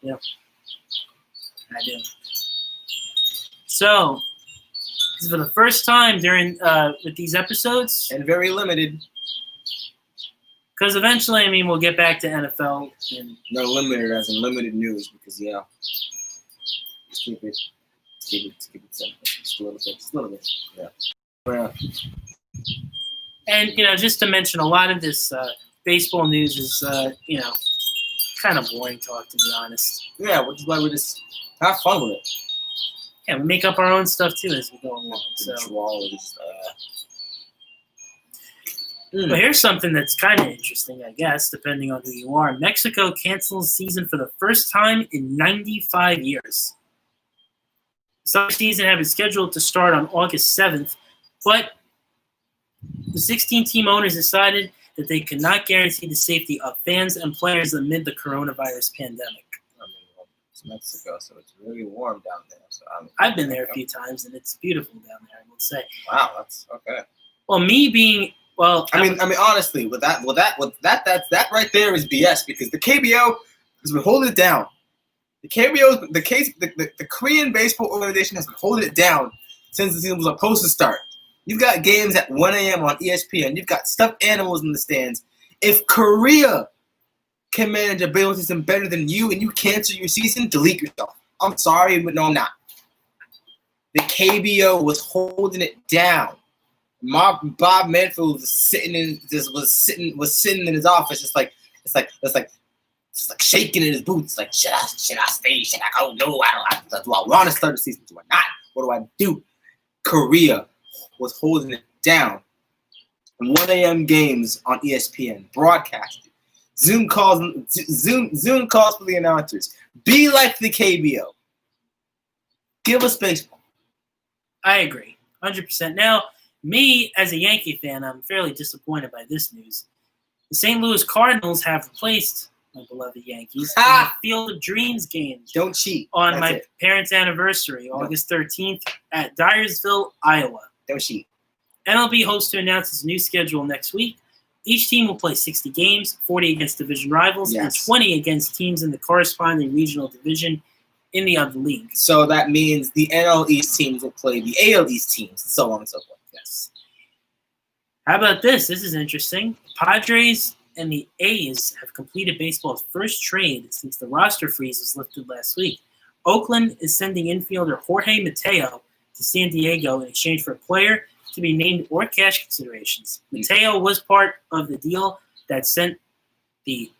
do. So, this is for the first time during with these episodes. And very limited. Because eventually, I mean, we'll get back to NFL. And no, limited as in limited news because, yeah. Let's keep it simple. Just a little bit. Yeah. And, you know, just to mention, a lot of this baseball news is, you know, kind of boring talk, to be honest. Yeah, which is why we just have fun with it. Yeah, we make up our own stuff, too, as we go along. But here's something that's kind of interesting, I guess, depending on who you are. Mexico cancels season for the first time in 95 years. The summer season had been scheduled to start on August 7th, but the 16-team owners decided that they could not guarantee the safety of fans and players amid the coronavirus pandemic. I mean, well, it's Mexico, so it's really warm down there. So I've been there a few times, and it's beautiful down there, I will say. Wow, that's okay. Well, me being I mean, honestly, with that right there is BS because the KBO has been holding it down. The KBO, the Korean baseball organization has been holding it down since the season was supposed to start. You've got games at 1 a.m. on ESPN. You've got stuffed animals in the stands. If Korea can manage a baseball system better than you and you cancel your season, delete yourself. I'm sorry, but no, I'm not. The KBO was holding it down. Bob Manfield was sitting in in his office, just like shaking in his boots, like should I stay? Should I go? No, I don't. Do I want to start the season? Do I not? What do I do? Korea was holding it down. 1 a.m. games on ESPN broadcasted. Zoom calls for the announcers. Be like the KBO. Give us baseball. I agree, 100%. Now, me as a Yankee fan, I'm fairly disappointed by this news. The St. Louis Cardinals have replaced my beloved Yankees in the Field of Dreams games. Don't cheat. On my parents' anniversary, August 13th, at Dyersville, Iowa. Don't cheat. MLB hopes to announce its new schedule next week. Each team will play 60 games, 40 against division rivals, and 20 against teams in the corresponding regional division in the other league. So that means the NL East teams will play the AL East teams, and so on and so forth. Yes. How about this? This is interesting. Padres and the A's have completed baseball's first trade since the roster freeze was lifted last week. Oakland is sending infielder Jorge Mateo to San Diego in exchange for a player to be named or cash considerations. Mateo was part of the deal that sent the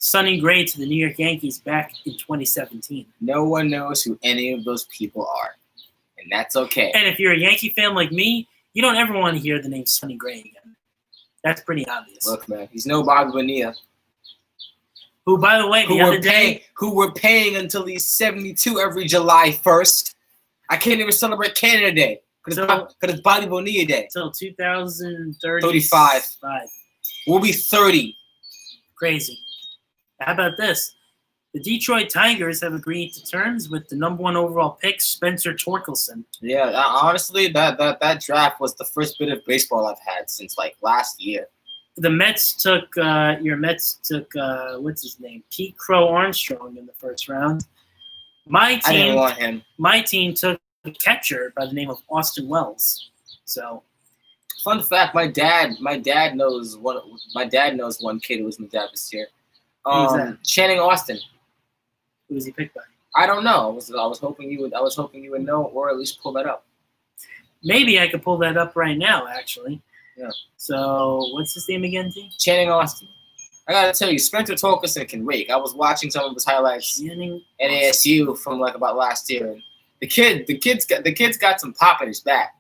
Sonny Gray to the New York Yankees back in 2017. No one knows who any of those people are, and that's okay. And if you're a Yankee fan like me, you don't ever want to hear the name Sonny Gray again. That's pretty obvious. Look, man, he's no Bobby Bonilla. Who, by the way, who we're paying until he's 72 every July 1st. I can't even celebrate Canada Day because it's Bobby Bonilla Day. Until 2035. 35. We'll be 30. Crazy. How about this? The Detroit Tigers have agreed to terms with the number 1 overall pick, Spencer Torkelson. Yeah, honestly, that draft was the first bit of baseball I've had since like last year. The Mets took what's his name? Pete Crow Armstrong in the first round. I didn't want him. My team took a catcher by the name of Austin Wells. So, fun fact: my dad knows one kid who was in the draft this year. Channing Austin. Who was he picked by? I don't know. I was hoping you would know, or at least pull that up. Maybe I could pull that up right now, actually. Yeah. So, what's his name again, T? Channing Austin. I gotta tell you, Spencer Torkelson can rake. I was watching some of his highlights at ASU from like about last year, and the kid's got some pop in his back.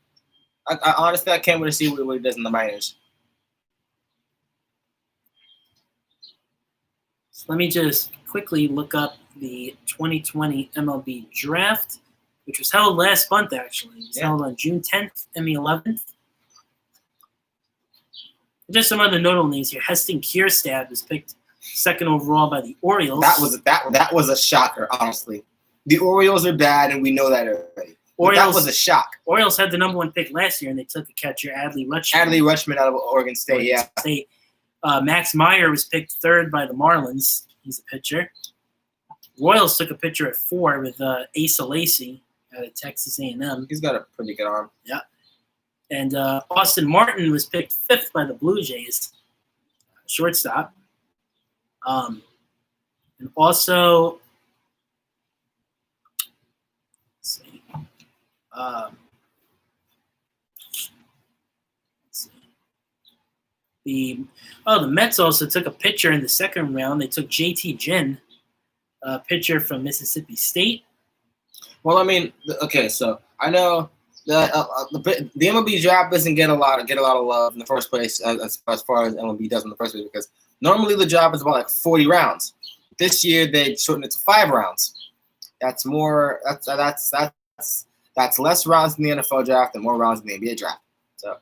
I honestly can't wait to see what he does in the minors. So let me just quickly look up the 2020 MLB Draft, which was held last month, actually. It was held on June 10th and the 11th. Just some other notable names here. Heston Kjerstad was picked 2nd overall by the Orioles. That was a shocker, honestly. The Orioles are bad, and we know that already. That was a shock. Orioles had the number 1 pick last year, and they took a catcher, Adley Rutschman. Adley Rutschman out of Oregon State, Max Meyer was picked 3rd by the Marlins. He's a pitcher. Royals took a pitcher at 4 with Asa Lacy out of Texas A&M. He's got a pretty good arm. Yeah. And Austin Martin was picked 5th by the Blue Jays, shortstop. And also, let's see. The Mets also took a pitcher in the 2nd round. They took J.T. Ginn, a pitcher from Mississippi State. Well, I mean, okay, so I know the MLB draft doesn't get a lot of love in the first place as far as MLB does in the first place, because normally the draft is about like 40 rounds. This year they shortened it to 5 rounds. That's more. That's less rounds in the NFL draft and more rounds in the NBA draft. So.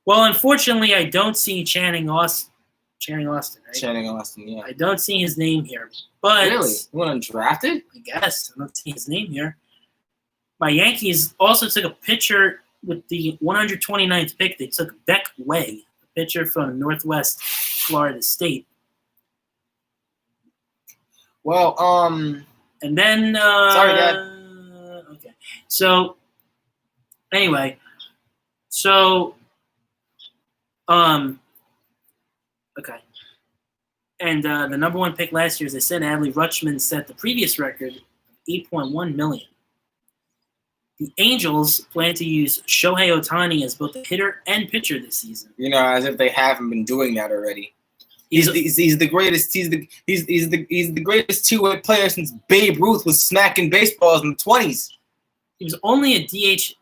Well, unfortunately, I don't see Channing Austin. Right? Channing Austin, yeah. I don't see his name here. But really? You want him drafted? I guess. I don't see his name here. My Yankees also took a pitcher with the 129th pick. They took Beck Way, a pitcher from Northwest Florida State. Well, and then sorry, Dad. Okay. So anyway, okay. And the number 1 pick last year, as I said, Adley Rutschman set the previous record of $8.1 million. The Angels plan to use Shohei Ohtani as both a hitter and pitcher this season. As if they haven't been doing that already. He's the greatest. He's the greatest two-way player since Babe Ruth was smacking baseballs in the 20s. He was only a DH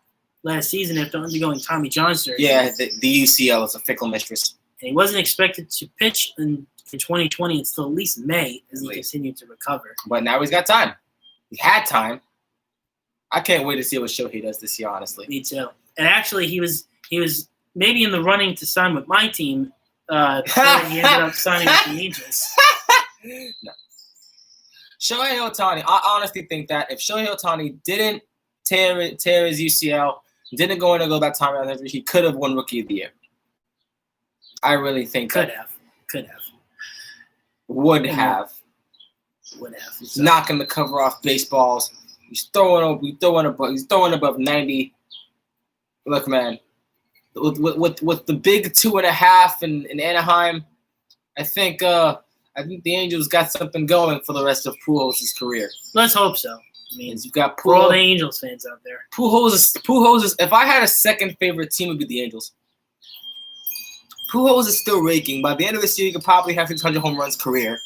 last season after undergoing Tommy John surgery. Yeah, the UCL is a fickle mistress. And he wasn't expected to pitch in 2020 until at least May as he continued to recover. But now he's got time. He had time. I can't wait to see what Shohei does this year, honestly. Me too. And actually, he was maybe in the running to sign with my team. But he ended up signing with the Angels. No. Shohei Ohtani, I honestly think that if Shohei Ohtani didn't tear his UCL, didn't go that time out injury, he could have won Rookie of the Year. I really think Could have. Would have. He's knocking the cover off baseballs. He's throwing above 90. Look, man, with the big 2.5 in Anaheim, I think the Angels got something going for the rest of Pujols' career. Let's hope so. I mean, you've got for all the Angels fans out there. Pujols is. If I had a second favorite team, it would be the Angels. Pujols is still raking. By the end of this year, he could probably have 600 home runs career.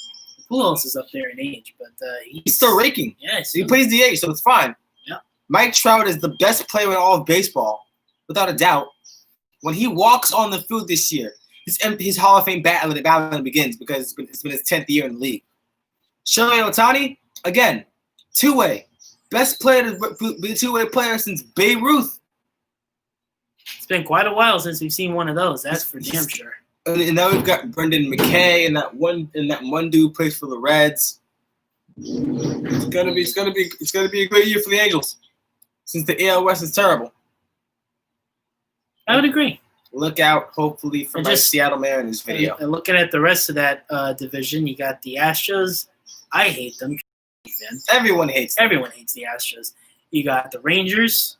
Pujols is up there in age, but he's still raking. Yeah, he plays DH, so it's fine. Yeah. Mike Trout is the best player in all of baseball, without a doubt. When he walks on the field this year, his Hall of Fame battling begins because it's been his 10th year in the league. Shohei Ohtani, again, two-way. Best player to be a two-way player since Babe Ruth. It's been quite a while since we've seen one of those. That's for damn sure. And now we've got Brendan Mckay and that one dude plays for the Reds. It's gonna be a great year for the Angels, since the AL West is terrible. I would agree. Look out, hopefully, for my Seattle Mariners video. And looking at the rest of that division, you got the Astros. I hate them. Everyone hates them. Everyone hates the Astros. You got the Rangers.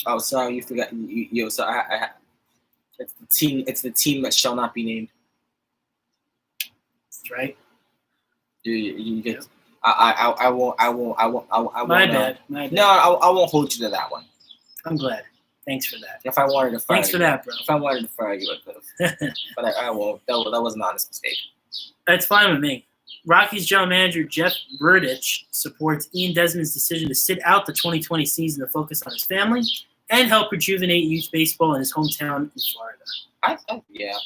Oh, sorry, you forgot. So it's the team that shall not be named. That's right. You get. I won't. My bad. No, I won't hold you to that one. I'm glad. Thanks for that. If I wanted to fire Thanks for that, bro. If I wanted to fire you, I could have. But I won't. That was an honest mistake. That's fine with me. Rockies general manager Jeff Burdich supports Ian Desmond's decision to sit out the 2020 season to focus on his family and help rejuvenate youth baseball in his hometown in Florida. Yeah.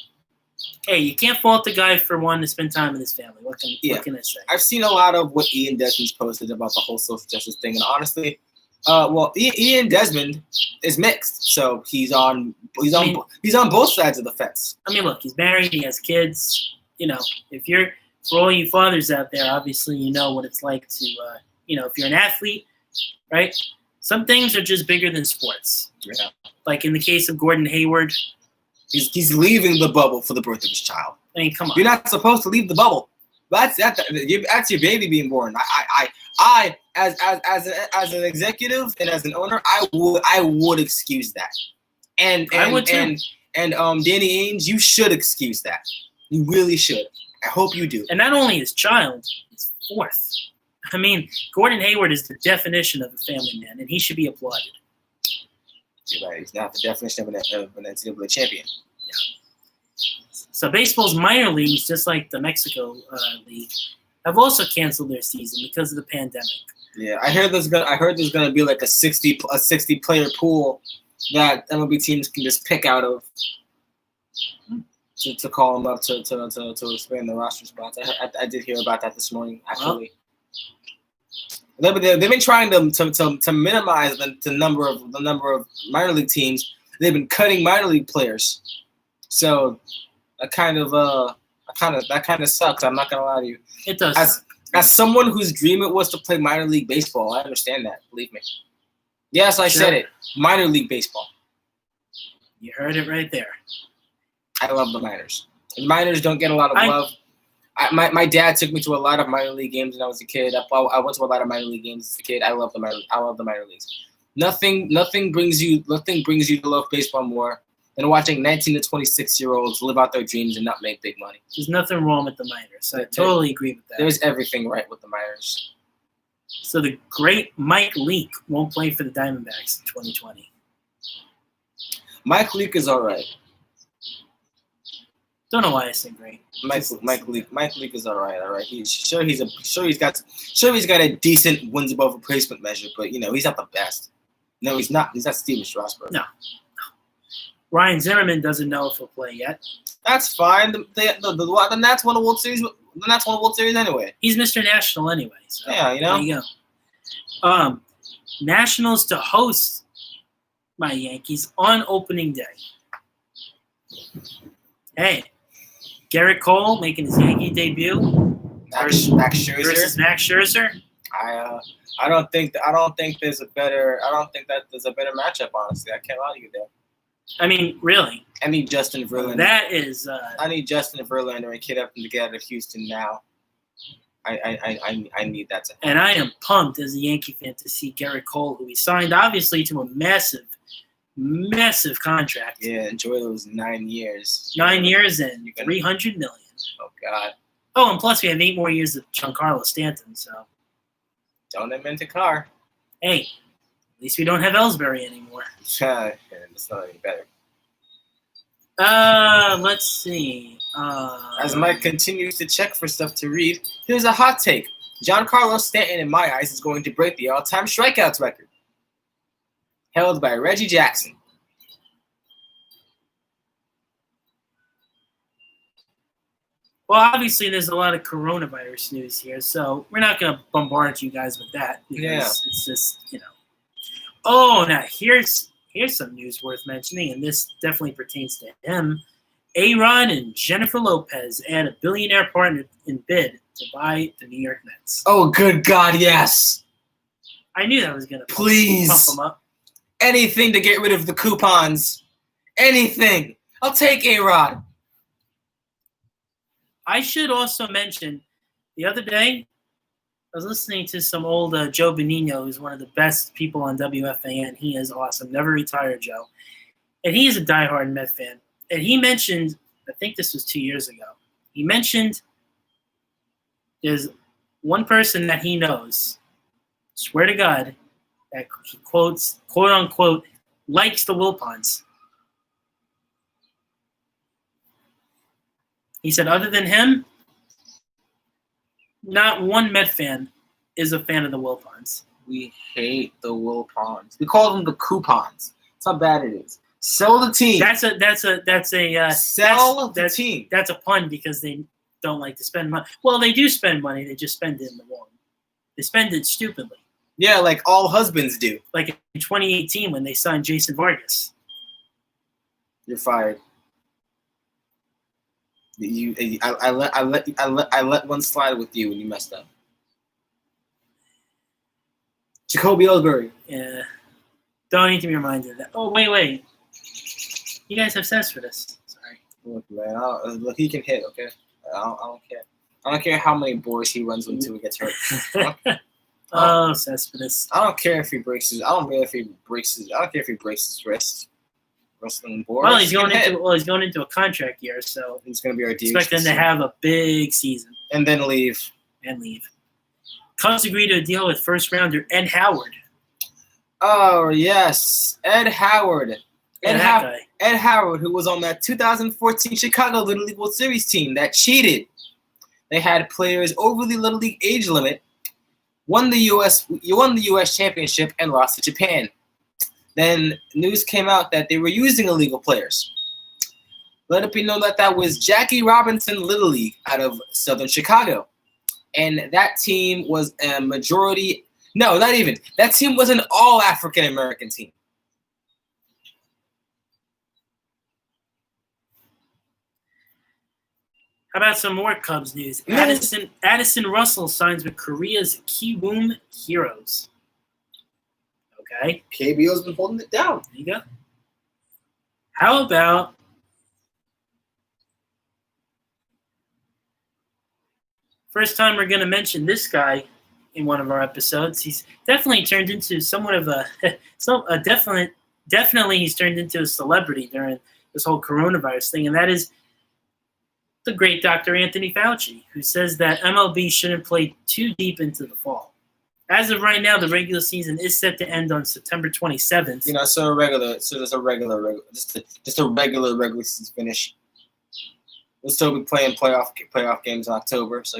Hey, you can't fault the guy for wanting to spend time with his family. What can I say? I've seen a lot of what Ian Desmond's posted about the whole social justice thing, and honestly, Ian Desmond is mixed, so he's on both sides of the fence. I mean, look, he's married, he has kids. For all you fathers out there, obviously you know what it's like to, if you're an athlete, right? Some things are just bigger than sports. Yeah. Like in the case of Gordon Hayward. He's leaving the bubble for the birth of his child. I mean, come on. You're not supposed to leave the bubble. That's your baby being born. I as an executive and as an owner, I would excuse that. And I would too. And Danny Ainge, you should excuse that. You really should. I hope you do. And not only his child, his fourth. I mean, Gordon Hayward is the definition of a family man, and he should be applauded. You're right. He's not the definition of an NCAA champion. Yeah. So baseball's minor leagues, just like the Mexico League, have also canceled their season because of the pandemic. Yeah, I heard there's gonna be like a 60 player pool that MLB teams can just pick out of to call them up to expand the roster spots. I did hear about that this morning actually. They've been trying to minimize the number of minor league teams. They've been cutting minor league players, so that kind of sucks. I'm not gonna lie to you. It does. As someone whose dream it was to play minor league baseball, I understand that. Believe me. Yes, I said it. Minor league baseball. You heard it right there. I love the minors. The minors don't get a lot of love. My dad took me to a lot of minor league games when I was a kid. I went to a lot of minor league games as a kid. I love the minor leagues. Nothing brings you to love baseball more than watching 19 to 26-year-olds live out their dreams and not make big money. There's nothing wrong with the minors. I totally agree with that. There's everything right with the minors. So the great Mike Leake won't play for the Diamondbacks in 2020. Mike Leake is all right. Don't know why I say great. Mike Leake is all right. He's got a decent wins above replacement measure, but he's not the best. No, he's not. He's not Steven Strasburg. No. Ryan Zimmerman doesn't know if he'll play yet. That's fine. The Nats won a World Series. The Nats won a World Series anyway. He's Mr. National anyway. So yeah, there you go. Nationals to host my Yankees on opening day. Hey, Garrett Cole making his Yankee debut Max Scherzer versus Max Scherzer. I don't think there's a better matchup. Honestly, I can't lie to you there. I mean, really. I need Justin Verlander. That is. I need Justin Verlander and get up and get out of Houston now. I need that to happen. And I am pumped as a Yankee fan to see Garrett Cole, who he signed obviously to a massive contract. Yeah, enjoy those 9 years. 9 years and $300 million. Oh God. Oh, and plus we have 8 more years of Giancarlo Stanton. So. Don't invent a car. Hey, at least we don't have Ellsbury anymore. It's not any better. Let's see. As Mike continues to check for stuff to read, here's a hot take. Giancarlo Stanton, in my eyes, is going to break the all-time strikeouts record, held by Reggie Jackson. Well, obviously, there's a lot of coronavirus news here, so we're not going to bombard you guys with that. Because it's just, Oh, now here's some news worth mentioning, and this definitely pertains to him. A-Rod and Jennifer Lopez add a billionaire partner in bid to buy the New York Mets. Oh, good God, yes. I knew that was going to pump them up. Anything to get rid of the coupons. Anything. I'll take A-Rod. I should also mention, the other day, I was listening to some old Joe Benigno, who's one of the best people on WFAN. He is awesome. Never retired, Joe. And he is a diehard Met fan. And he mentioned, I think this was 2 years ago, he mentioned there's one person that he knows, swear to God, that he quotes, quote unquote, likes the Wilpons. He said, other than him, not one Met fan is a fan of the Wilpons. We hate the Wilpons. We call them the coupons. That's how bad it is. Sell the team. That's a sell the team. That's a pun because they don't like to spend money. Well, they do spend money. They just spend it in the wrong. They spend it stupidly. Yeah, like all husbands do. Like in 2018 when they signed Jason Vargas. You're fired. I let one slide with you when you messed up. Jacoby Ellsbury. Yeah. Don't need to be reminded of that. Oh, wait. You guys have sense for this. Sorry. Look, man. Look, he can hit, okay? I don't care. I don't care how many boards he runs into he gets hurt. Cespedes. I don't care if he breaks his. I don't care if he breaks his wrist. Wrestling board. Well, he's going into a contract year, so he's going to be our DH. Expect him to have a big season and then leave. Cubs agreed to a deal with first rounder Ed Howard. Oh yes, Ed Howard. Ed Howard, who was on that 2014 Chicago Little League World Series team that cheated. They had players over the Little League age limit, won the U.S. championship, and lost to Japan. Then news came out that they were using illegal players. Let it be known that was Jackie Robinson Little League out of Southern Chicago. And that team was a majority – no, not even. That team was an all-African-American team. How about some more Cubs news? Addison Russell signs with Korea's Kiwoom Heroes. Okay. KBO's been holding it down. There you go. How about first time we're going to mention this guy in one of our episodes. He's definitely turned into somewhat of definitely he's turned into a celebrity during this whole coronavirus thing, and that is the great Dr. Anthony Fauci, who says that MLB shouldn't play too deep into the fall. As of right now, the regular season is set to end on September 27th. You know, just a regular regular season finish. We'll still be playing playoff games in October, so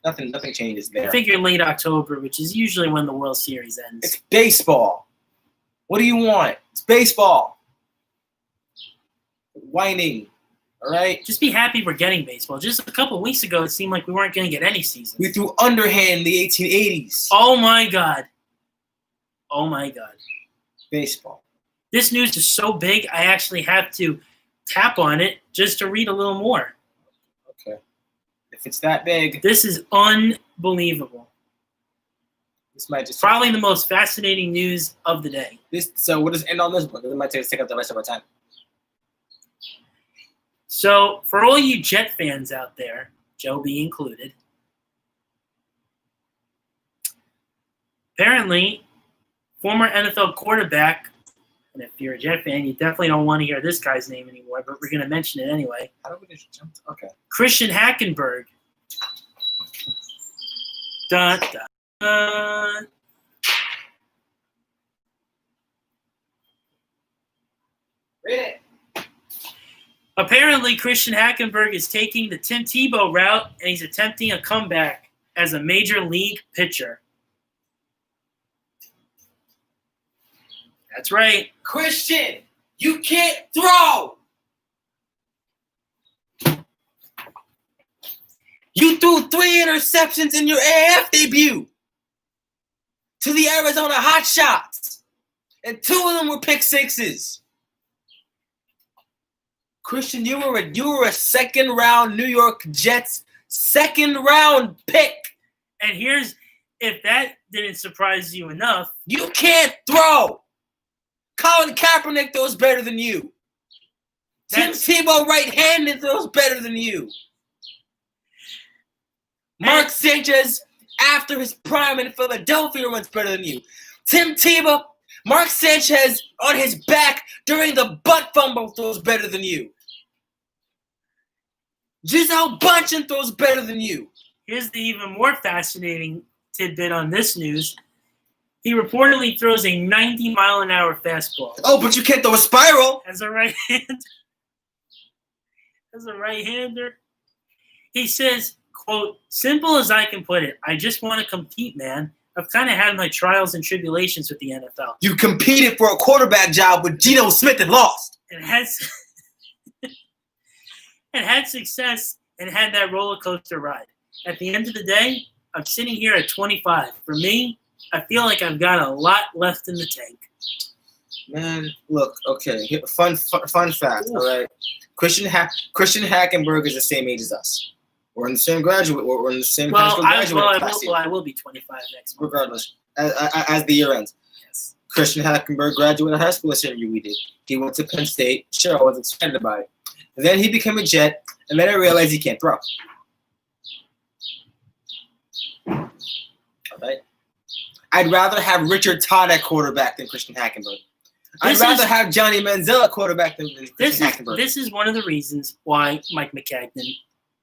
nothing changes there. I figure late October, which is usually when the World Series ends. It's baseball. What do you want? It's baseball. Whining. All right? Just be happy we're getting baseball. Just a couple of weeks ago, it seemed like we weren't going to get any season. We threw underhand in the 1880s. Oh, my God. Oh, my God. Baseball. This news is so big, I actually have to tap on it just to read a little more. Okay. If it's that big. This is unbelievable. This might just probably the most fascinating news of the day. So we'll just end on this one. It might take up the rest of our time. So for all you Jet fans out there, Joe B included, apparently former NFL quarterback, and if you're a Jet fan, you definitely don't want to hear this guy's name anymore, but we're going to mention it anyway. How do we just jump? Okay. Christian Hackenberg. Dun, dun, dun. Read it. Apparently, Christian Hackenberg is taking the Tim Tebow route, and he's attempting a comeback as a major league pitcher. That's right. Christian, you can't throw. You threw 3 interceptions in your AAF debut to the Arizona Hotshots, and 2 of them were pick sixes. Christian, you were a second-round New York Jets second-round pick. And if that didn't surprise you enough, you can't throw. Colin Kaepernick throws better than you. Tim Tebow right-handed throws better than you. Mark Sanchez, after his prime in Philadelphia, runs better than you. Tim Tebow, Mark Sanchez on his back during the butt fumble throws better than you. Gisele Bündchen throws better than you. Here's the even more fascinating tidbit on this news. He reportedly throws a 90-mile-an-hour fastball. Oh, but you can't throw a spiral. As a right-hander. He says, quote, simple as I can put it, I just want to compete, man. I've kind of had my trials and tribulations with the NFL. You competed for a quarterback job with Geno Smith and lost. And had success and had that roller coaster ride. At the end of the day, I'm sitting here at 25. For me, I feel like I've got a lot left in the tank. Man, look, okay. Fun fact, all right? Christian Hackenberg is the same age as us. We're in the same graduate. We're in the same high school graduate class. I will be 25 next month. Regardless, as the year ends. Yes. Christian Hackenberg graduated high school the same year we did. He went to Penn State. Sure, I was excited about it. And then he became a Jet, and then I realized he can't throw. All right. I'd rather have Richard Todd at quarterback than Christian Hackenberg. I'd rather have Johnny Manziel at quarterback than Christian Hackenberg. This is one of the reasons why Mike Mckay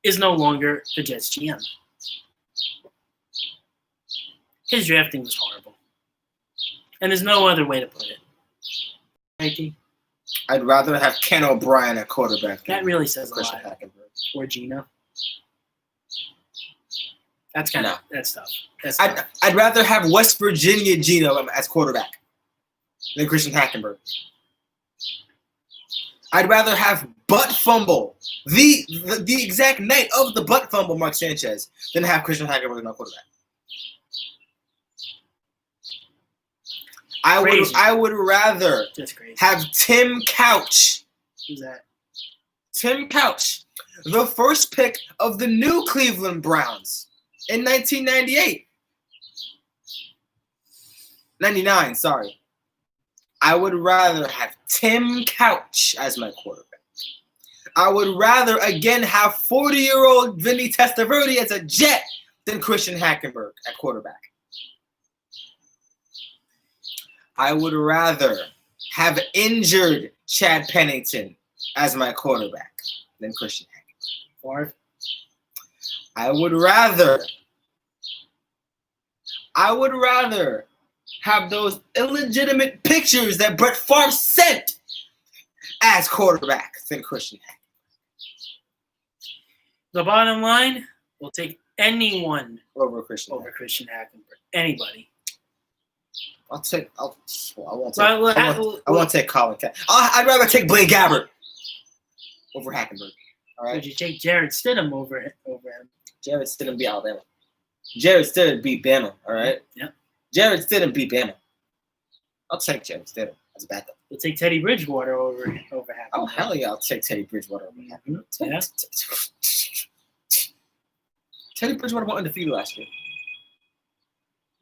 is no longer the Jets GM. His drafting was horrible. And there's no other way to put it. Mikey? I'd rather have Ken O'Brien at quarterback. That really says a Christian lot. Hackenberg. Or Gino. That's tough. I'd rather have West Virginia Gino as quarterback than Christian Hackenberg. I'd rather have butt fumble, the exact night of the butt fumble, Mark Sanchez, than have Christian Hackenberg as my quarterback. I would rather have Tim Couch. Who's that? Tim Couch, the first pick of the new Cleveland Browns in 1998. 99, sorry. I would rather have Tim Couch as my quarterback. I would rather, again, have 40-year-old Vinny Testaverde as a Jet than Christian Hackenberg at quarterback. I would rather have injured Chad Pennington as my quarterback than Christian Hackenberg. I would rather I would rather have those illegitimate pictures that Brett Favre sent as quarterback than Christian Hack. The bottom line, we'll take anyone Over Christian Hackenberg. Anybody. I won't take Colin Kaepernick. I'd rather take Blaine Gabbert over Hackenberg. All right. Would you take Jarrett Stidham over him? Jarrett Stidham beat Alabama. Jarrett Stidham beat Bama. All right. Yeah. Jarrett Stidham beat Bama. I'll take Jarrett Stidham as a backup. We'll take Teddy Bridgewater over Hackenberg. Oh hell yeah! I'll take Teddy Bridgewater over Hackenberg. Yeah. Teddy Bridgewater went undefeated last year.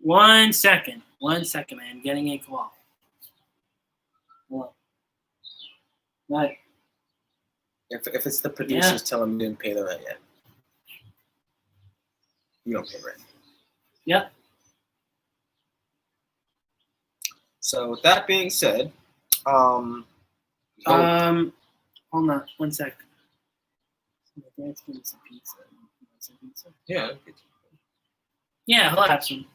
1 second. 1 second, man. Getting a call. What? What? If it's the producers telling me didn't pay the rent yet. You don't pay rent. Yep. So with that being said, hold on 1 second. My dad's getting some pizza. You want some pizza? Yeah. Yeah, he'll have some.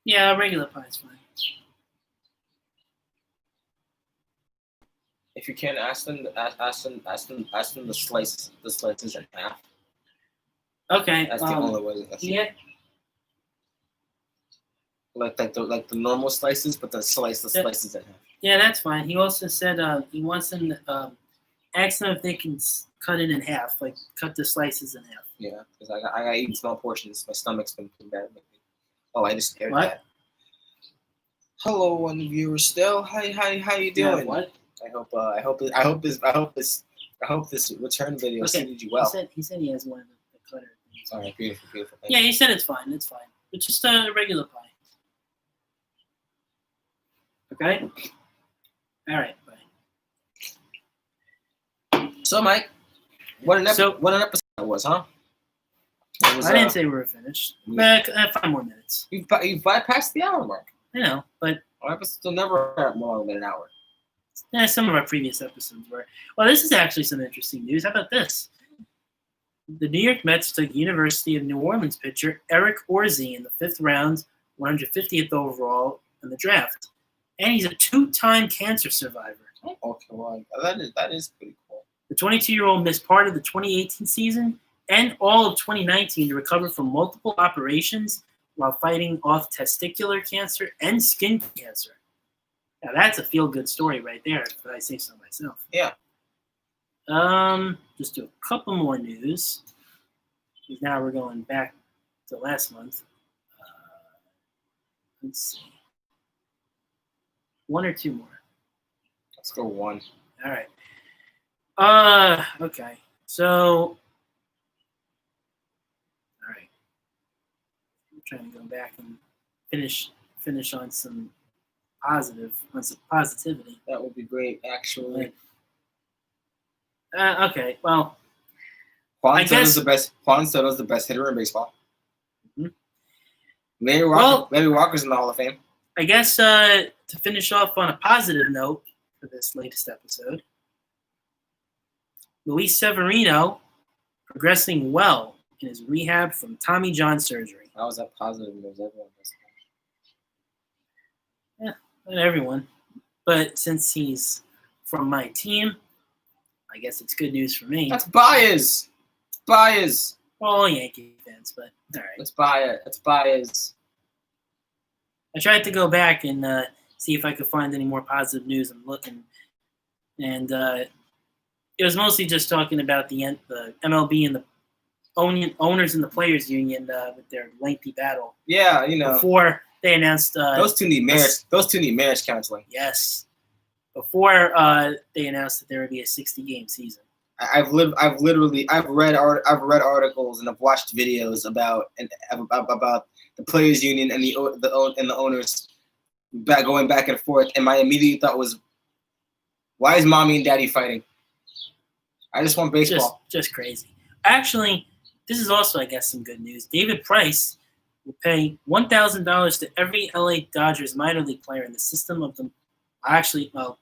Yeah, regular pie's fine. If you can, ask them the slices in half. Okay. That's the only way. Yeah. Like the normal slices, but then slice the slices in half. Yeah, that's fine. He also said he wants them to ask them if they can cut it in half, like cut the slices in half. Yeah, because I got eating small portions. My stomach's been pretty bad lately. Oh, I just heard what? that. Hello, one viewer still. How you doing? Yeah, what? I hope this return video suited you well. He said he has one of the cutter things. All right, beautiful. Thank Yeah, you. he said it's fine. It's fine. It's just a regular pie. Okay. All right. Bye. So, Mike, what an episode that was, huh? I didn't say we were finished. 5 more minutes. You bypassed the hour mark. I know, but Our episodes will never have more than an hour. Some of our previous episodes were. Well, this is actually some interesting news. How about this? The New York Mets took University of New Orleans pitcher Eric Orsi in the 5th round, 150th overall in the draft. And he's a 2-time cancer survivor. Okay, well, that is pretty cool. The 22-year-old missed part of the 2018 season and all of 2019 to recover from multiple operations while fighting off testicular cancer and skin cancer. Now, that's a feel-good story right there, if I say so myself. Yeah. Just do a couple more news. Now we're going back to last month. Let's see. 1 or 2 more? Let's go 1. All right. Okay. So, all right. I'm trying to go back and finish on some positivity. That would be great, actually. Okay. Well, Juan Soto's the best hitter in baseball. Mm-hmm. Larry Walker's in the Hall of Fame. I guess to finish off on a positive note for this latest episode, Luis Severino progressing well in his rehab from Tommy John surgery. How was that positive news? Everyone does that. Yeah, not everyone. But since he's from my team, I guess it's good news for me. That's bias. It's bias. All Yankee fans, but all right. It's bias. It's bias. I tried to go back and see if I could find any more positive news. I'm looking, and it was mostly just talking about the MLB and the owners and the players union with their lengthy battle. Yeah, before they announced those two need marriage counseling. Yes, before they announced that there would be a 60-game season. I've read articles and I've watched videos about the players union and the owners going back and forth, and my immediate thought was, why is mommy and daddy fighting? I just want baseball. Just crazy. Actually, this is also, I guess, some good news. David Price will pay $1,000 to every LA Dodgers minor league player in the system of the. Actually, well,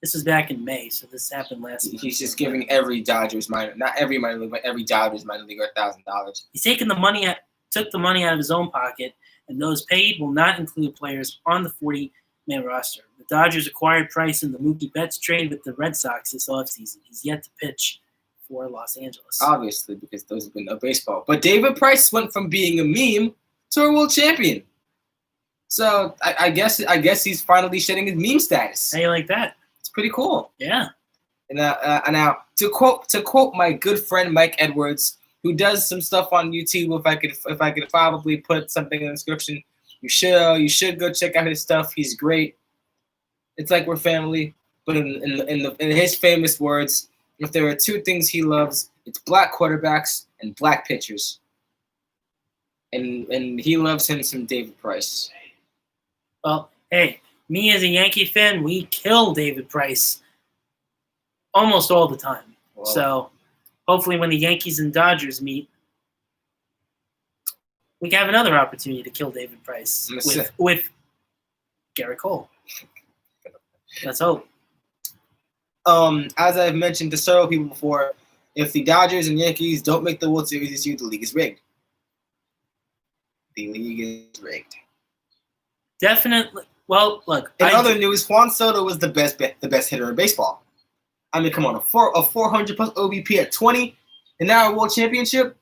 This was back in May, so this happened last month. He's just giving every Dodgers not every minor league, but every Dodgers minor leaguer $1,000. He's taking took the money out of his own pocket, and those paid will not include players on the 40-man roster. The Dodgers acquired Price in the Mookie Betts trade with the Red Sox this offseason. He's yet to pitch for Los Angeles. Obviously, because those have been no baseball. But David Price went from being a meme to a world champion. So I guess he's finally shedding his meme status. How you like that? It's pretty cool. Yeah. And now to quote my good friend Mike Edwards, who does some stuff on YouTube. If I could probably put something in the description, you should go check out his stuff. He's great. It's like we're family. But in his famous words, if there are two things he loves, it's black quarterbacks and black pitchers. And he loves him some David Price. Well, hey, me as a Yankee fan, we kill David Price almost all the time. Well, so hopefully when the Yankees and Dodgers meet, we can have another opportunity to kill David Price with Garrett Cole. Let's hope. As I've mentioned to several people before, if the Dodgers and Yankees don't make the World Series this year, the league is rigged. The league is rigged. Definitely. Well, look. In other news, Juan Soto was the best hitter in baseball. I mean, come on, a 400 plus OBP at 20, and now a World Championship.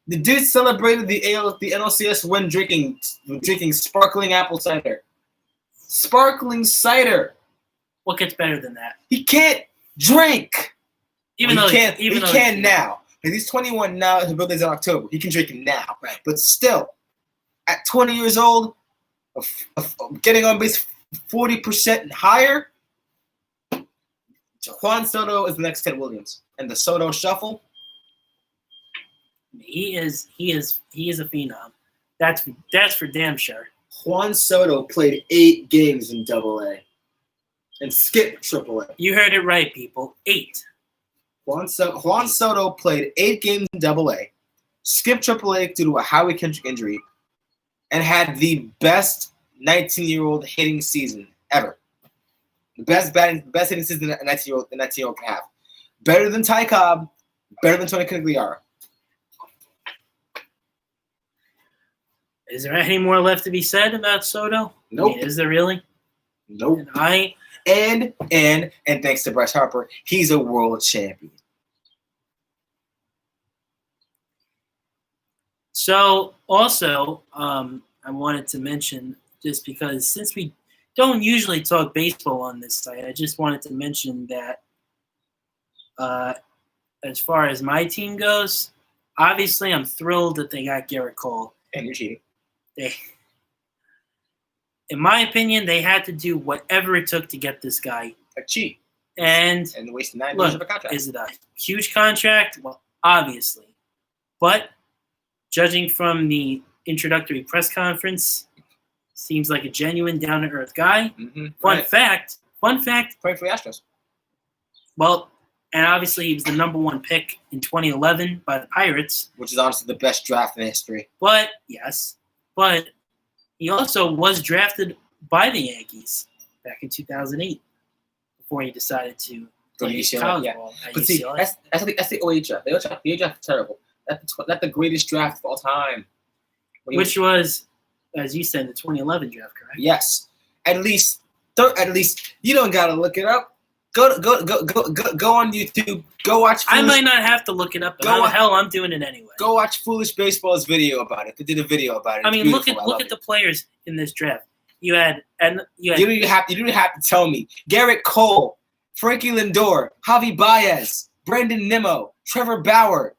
The dude celebrated the NLCS win drinking sparkling apple cider. Sparkling cider. What gets better than that? He can't drink. He can now. He's 21 now. His birthday's in October. He can drink now. Right. But still, at 20 years old, getting on base 40% and higher, Juan Soto is the next Ted Williams. And the Soto shuffle. He is a phenom. That's for damn sure. Juan Soto played 8 games in AA and skipped AAA. You heard it right, people. 8. Juan Soto played 8 games in AA, skipped AAA due to a Howie Kendrick injury, and had the best 19-year-old hitting season ever. The best hitting season a 19-year-old can have. Better than Ty Cobb, better than Tony Conigliaro. Is there any more left to be said about Soto? Nope. I mean, is there really? Nope. And thanks to Bryce Harper, he's a world champion. So also, I wanted to mention, just because since we don't usually talk baseball on this site, I just wanted to mention that as far as my team goes, obviously I'm thrilled that they got Garrett Cole. And you're cheating. In my opinion, they had to do whatever it took to get this guy. A cheat. And waste 9 years of a contract. Is it a huge contract? Well, obviously. But judging from the introductory press conference, seems like a genuine, down-to-earth guy. Mm-hmm. Fun fact. Playing for the Astros. Well, and obviously he was the number 1 pick in 2011 by the Pirates. Which is honestly the best draft in history. But he also was drafted by the Yankees back in 2008 before he decided to Go to play UCLA, college yeah. ball at But UCLA. see, that's the OA draft. The OA draft is terrible. That's the greatest draft of all time. Which was, as you said, the 2011 draft, correct? Yes. At least you don't gotta look it up. Go on YouTube. Go watch. I might not have to look it up, but how the hell I'm doing it anyway. Go watch Foolish Baseball's video about it. They did a video about it. I mean, look at the players in this draft. You don't even have to tell me. Garrett Cole, Frankie Lindor, Javi Baez, Brandon Nimmo, Trevor Bauer,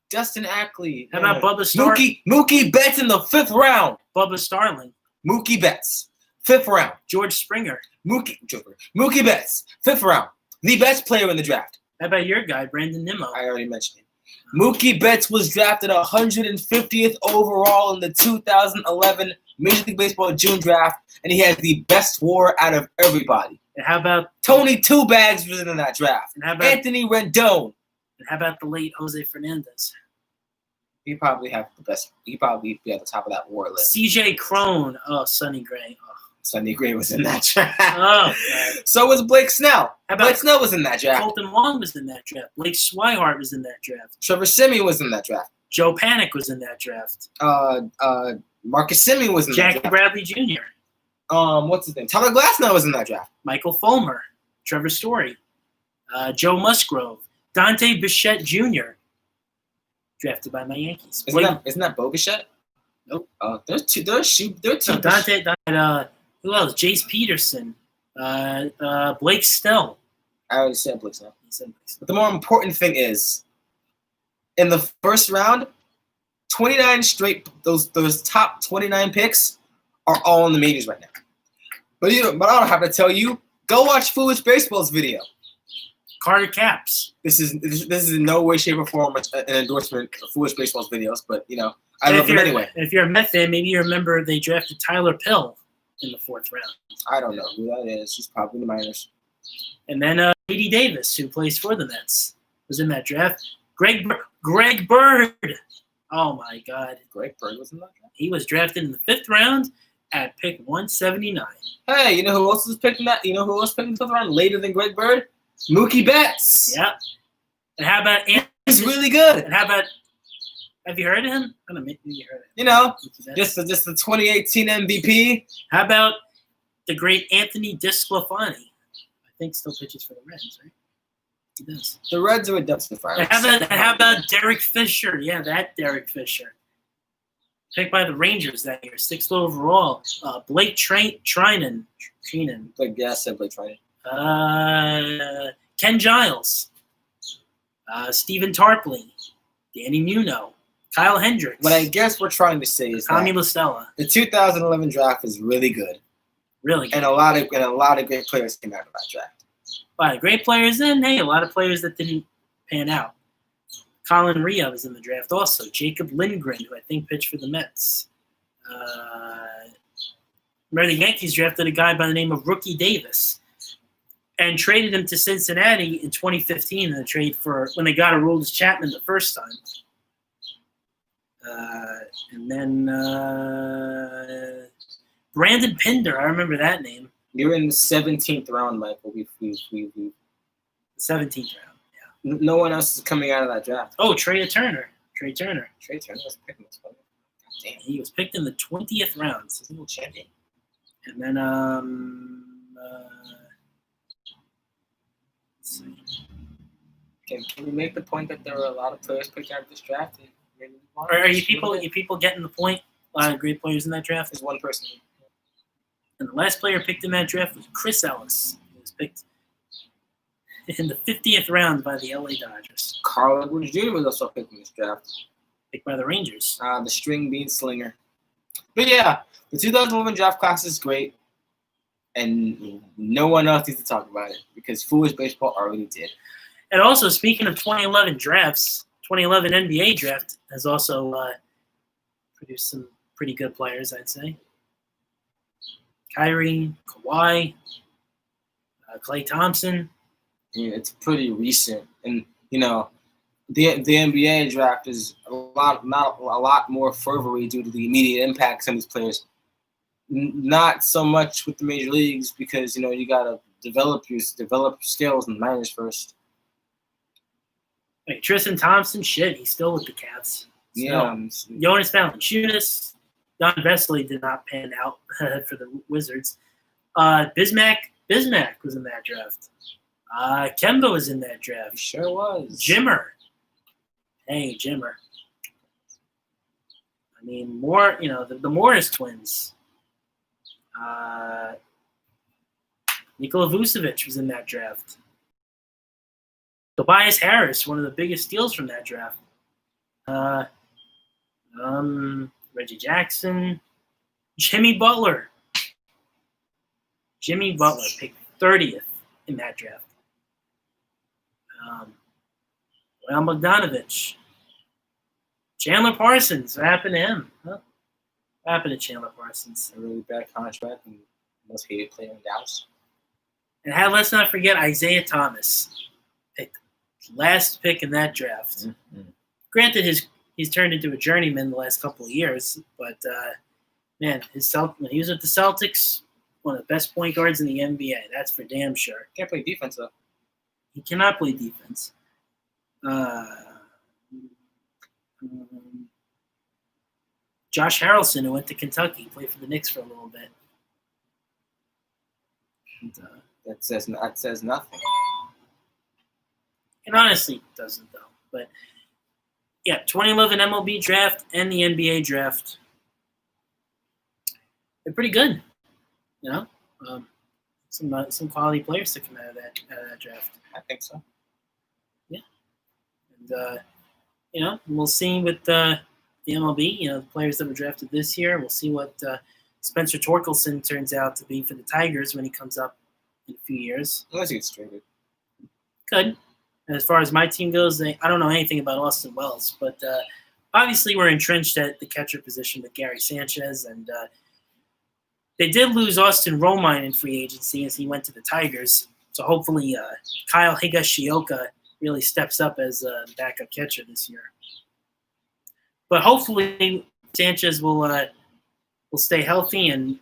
Dustin Ackley. How about Bubba Starling? Mookie Betts in the 5th round. Bubba Starling. Mookie Betts, 5th round. George Springer. Mookie Betts, 5th round. The best player in the draft. How about your guy, Brandon Nimmo? I already mentioned it. Mookie Betts was drafted 150th overall in the 2011 Major League Baseball June draft, and he has the best WAR out of everybody. And how about Tony Two Bags was in that draft? And how about Anthony Rendon? And how about the late Jose Fernandez? He'd probably have the best. He'd probably be at the top of that WAR list. CJ Crone. Oh, Sonny Gray. Oh. Sonny Gray was in that draft. Oh, God. So was Blake Snell. How about Blake Snell was in that draft. Colton Wong was in that draft. Blake Swihart was in that draft. Trevor Simeon was in that draft. Joe Panic was in that draft. Marcus Simeon was in that Jackie draft. Bradley Jr. What's his name? Tyler Glasnow was in that draft. Michael Fulmer. Trevor Story. Joe Musgrove. Dante Bichette Jr. Drafted by my Yankees. Isn't that Bo Bichette? Nope. There's two. So Dante, who else? Jace Peterson. Blake Snell. I already said Blake Snell. But the more important thing is, in the first round, 29 straight, those top 29 picks are all in the majors right now. But I don't have to tell you. Go watch Foolish Baseball's video. Carter Capps. This is in no way, shape, or form an endorsement of Foolish Baseball's videos, but I love them anyway. If you're a Met fan, maybe you remember they drafted Tyler Pill in the 4th round. I don't know who that is. He's probably in the minors. And then J.D. Davis, who plays for the Mets, was in that draft. Greg Bird. Oh, my God. Greg Bird was in that draft? He was drafted in the 5th round at pick 179. Hey, you know who else was picked in that? You know who else picked in the 5th round later than Greg Bird? Mookie Betts. Yep. And how about Anthony? He's really good. And how about, have you heard of him? I don't know, maybe you heard of him. Just the 2018 MVP. How about the great Anthony DeSclafani? I think still pitches for the Reds, right? He does. The Reds are a dumpster fire. And how about Derek Fisher? Yeah, that Derek Fisher. Picked by the Rangers that year, 6th overall. Blake Trinan. I said Blake Trinan. Ken Giles. Stephen Tarpley. Danny Muno. Kyle Hendricks. What I guess we're trying to say is Tommy that LaStella. the 2011 draft is really good. Really good. And a lot of great players came out of that draft. A lot of great players in. Hey, a lot of players that didn't pan out. Colin Rea was in the draft also. Jacob Lindgren, who I think pitched for the Mets. Remember the Yankees drafted a guy by the name of Rookie Davis and traded him to Cincinnati in 2015 in a trade for when they got Aroldis Chapman the first time. And then Brandon Pinder, I remember that name. You're in the 17th round, Michael. We 17th round. No one else is coming out of that draft. Oh, Trey Turner was picked in the 20th. Damn, He was picked in the 20th round. he's a little champion. And then, let's see. Can we make the point that there were a lot of players picked out of this draft? Are you people getting the point? A lot of great players in that draft. There's one person. And the last player picked in that draft was Chris Ellis. He was picked in the 50th round by the LA Dodgers. Carl Edwards Jr. was also picked in this draft. Picked by the Rangers. The string bean slinger. But yeah, the 2011 draft class is great. And no one else needs to talk about it because Foolish Baseball already did. And also, speaking of 2011 drafts, 2011 NBA draft has also produced some pretty good players, I'd say. Kyrie, Kawhi, Klay Thompson. Yeah, it's pretty recent. And, the NBA draft is a lot more fervory due to the immediate impact of some of these players. Not so much with the major leagues because, you got to develop your skills in the minors first. Wait, Tristan Thompson, he's still with the Cavs. Yeah. Jonas Valanciunas, Don Vesely did not pan out for the Wizards. Bismack was in that draft. Kemba was in that draft. He sure was. Jimmer. Hey, Jimmer. I mean, the Morris twins. Nikola Vucevic was in that draft. Tobias Harris, one of the biggest steals from that draft. Reggie Jackson. Jimmy Butler. Picked 30th in that draft. Well, Bogdanovich. Chandler Parsons. What happened to him? Huh? What happened to Chandler Parsons? A really bad contract and most hated player in Dallas. And let's not forget Isaiah Thomas. Picked last pick in that draft. Mm-hmm. Granted, he's turned into a journeyman the last couple of years, but man, when he was at the Celtics, one of the best point guards in the NBA. That's for damn sure. Can't play defense though. He cannot play defense. Josh Harrelson, who went to Kentucky, played for the Knicks for a little bit. And, That says nothing. it honestly doesn't, though. But, yeah, 2011 MLB Draft and the NBA Draft. They're pretty good, you know? Some quality players to come out of that draft. I think so. Yeah. And, you know, we'll see with the MLB, you know, the players that were drafted this year. We'll see what Spencer Torkelson turns out to be for the Tigers when he comes up in a few years. Unless he gets traded. Good. And as far as my team goes, I don't know anything about Austin Wells, but obviously we're entrenched at the catcher position with Gary Sanchez, and they did lose Austin Romine in free agency as he went to the Tigers. So hopefully Kyle Higashioka really steps up as the backup catcher this year. But hopefully Sanchez will stay healthy and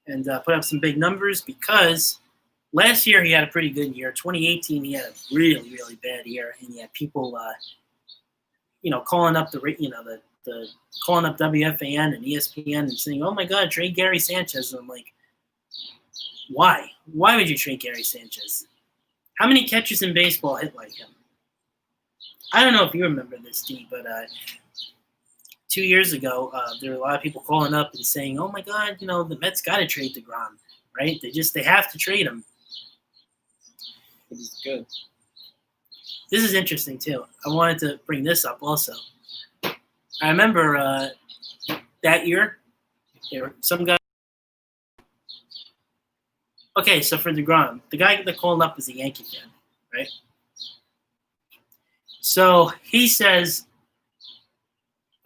put up some big numbers, because last year he had a pretty good year. 2018 he had a really, really bad year, and he had people calling up calling up WFAN and ESPN and saying, "Oh my God, trade Gary Sanchez." And I'm like, why? Why would you trade Gary Sanchez? How many catchers in baseball hit like him? I don't know if you remember this, D, but 2 years ago, there were a lot of people calling up and saying, "Oh my God, the Mets got to trade DeGrom, right? They have to trade him." He's good. This is interesting too. I wanted to bring this up also. I remember that year, there were some guy. Okay, so for DeGrom, the guy that called up is a Yankee fan, right? So he says,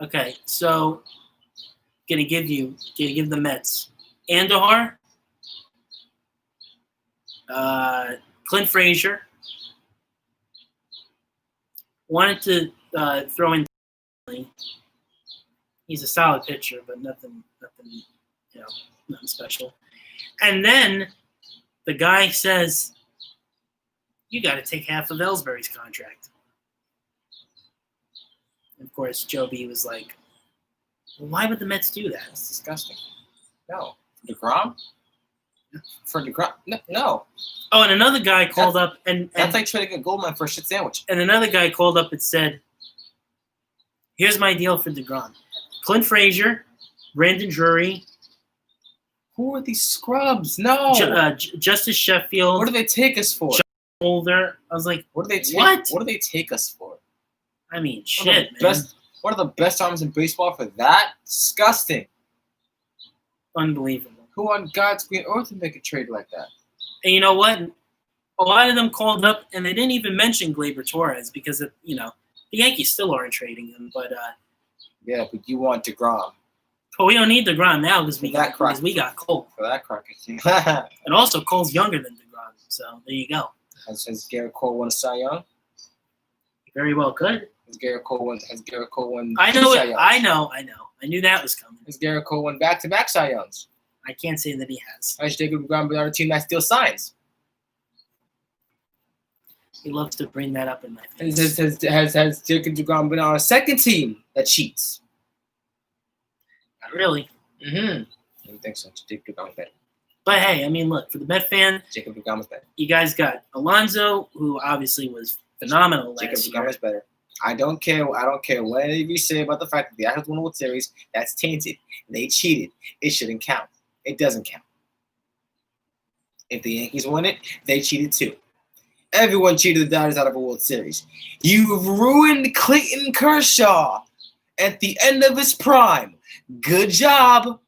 "Okay, so gonna give the Mets Andujar, Clint Frazier, wanted to throw in. He's a solid pitcher, but nothing special." And then the guy says, "You got to take half of Ellsbury's contract." And of course, Joe B was like, "Well, why would the Mets do that? That's disgusting." No. DeGrom? For DeGrom? No. Oh, and another guy called up and that's like trading a Goldman for a shit sandwich. And another guy called up and said, "Here's my deal for DeGrom: Clint Frazier, Brandon Drury." Who are these scrubs? No. Justice Sheffield. What do they take us for? John Holder. I was like, what do they take? What? What do they take us for? I mean, shit, man. One of the best arms in baseball for that? Disgusting. Unbelievable. Who on God's green earth would make a trade like that? And you know what? A lot of them called up, and they didn't even mention Gleyber Torres because the Yankees still aren't trading him. But yeah, but you want DeGrom. But we don't need DeGrom now because we got Cole. For that cracker. And also, Cole's younger than DeGrom, so there you go. Has Garrett Cole won a Cy Young? He very well could. Has Garrett Cole won? I know it. I know. I knew that was coming. Has Garrett Cole won back-to-back Cy Youngs? I can't say that he has. Has Jacob DeGrom been on a team that still signs? He loves to bring that up in my face. Has Jacob DeGrom been on a second team that cheats? Not really. I don't think so. Jacob DeGrom is better. But hey, I mean, look, for the Met fan, Jacob DeGrom is better. You guys got Alonso, who obviously was phenomenal last year. Jacob DeGrom is better. I don't care what you say about the fact that the Astros won the World Series. That's tainted. They cheated. It shouldn't count. It doesn't count. If the Yankees won it, they cheated too. Everyone cheated the Dodgers out of a World Series. You've ruined Clayton Kershaw at the end of his prime. Good job.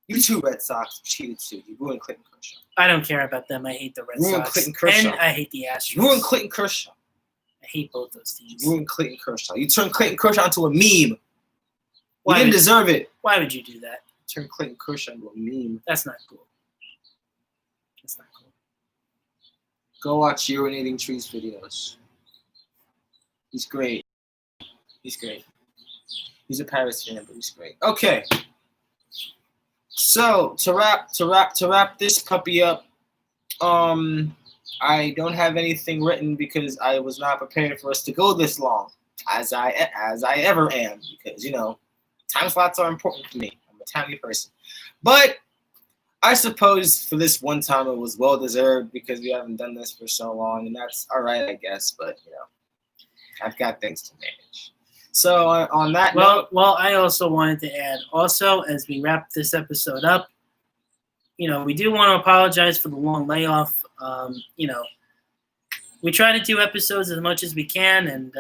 You two Red Sox cheated too. You ruined Clayton Kershaw. I don't care about them. I hate the Red Sox. Clayton Kershaw. And I hate the Astros. You ruined Clayton Kershaw. I hate both those teams. You ruined Clayton Kershaw. You turned Clayton Kershaw into a meme. You didn't deserve it. Why would you do that? Turn Clayton Kershaw into a meme. That's not cool. That's not cool. Go watch Urinating Trees videos. He's great. He's great. He's a Pirates fan, but he's great. Okay. So to wrap this puppy up, I don't have anything written because I was not prepared for us to go this long, as I ever am, because time slots are important to me. I'm a timely person, but I suppose for this one time it was well deserved because we haven't done this for so long, and that's all right, I guess. But I've got things to manage. So on that note, I also wanted to add, also as we wrap this episode up, we do want to apologize for the long layoff. We try to do episodes as much as we can, and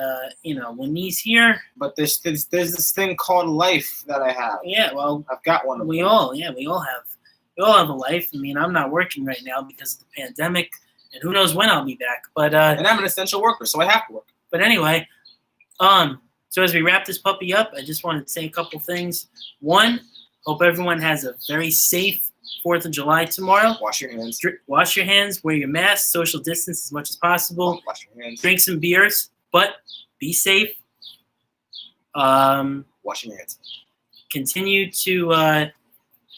when he's here. But there's this thing called life that I have. Yeah, well, I've got one. We all have a life. I mean, I'm not working right now because of the pandemic, and who knows when I'll be back. But and I'm an essential worker, so I have to work. But anyway, so as we wrap this puppy up, I just wanted to say a couple things. One, hope everyone has a very safe 4th of July tomorrow. Wash your hands. Wash your hands. Wear your mask. Social distance as much as possible. Wash your hands. Drink some beers, but be safe. Wash your hands. Continue to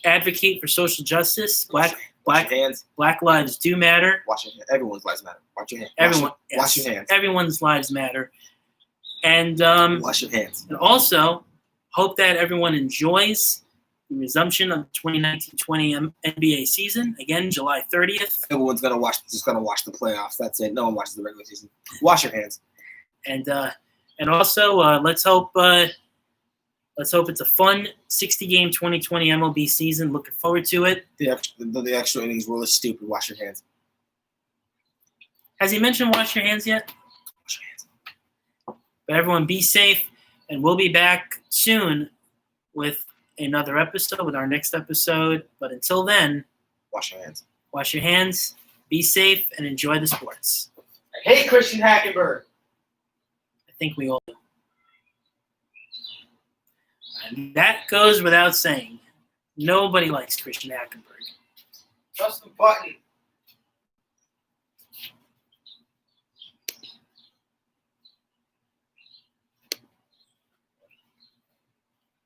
advocate for social justice. Black lives do matter. Wash your hands. Everyone's lives matter. Wash your hands. Wash your hands. Everyone's lives matter. And wash your hands. And also, hope that everyone enjoys the resumption of the 2019-20 NBA season. Again, July 30th. Everyone's gonna watch the playoffs. That's it. No one watches the regular season. Wash your hands. And also, let's hope it's a fun 60-game 2020 MLB season. Looking forward to it. The extra innings rule is stupid. Wash your hands. Has he mentioned wash your hands yet? Wash your hands. But everyone be safe, and we'll be back soon with another episode, with our next episode. But until then, wash your hands. Wash your hands, be safe, and enjoy the sports. I hate Christian Hackenberg. I think we all do. And that goes without saying. Nobody likes Christian Hackenberg. Press the button.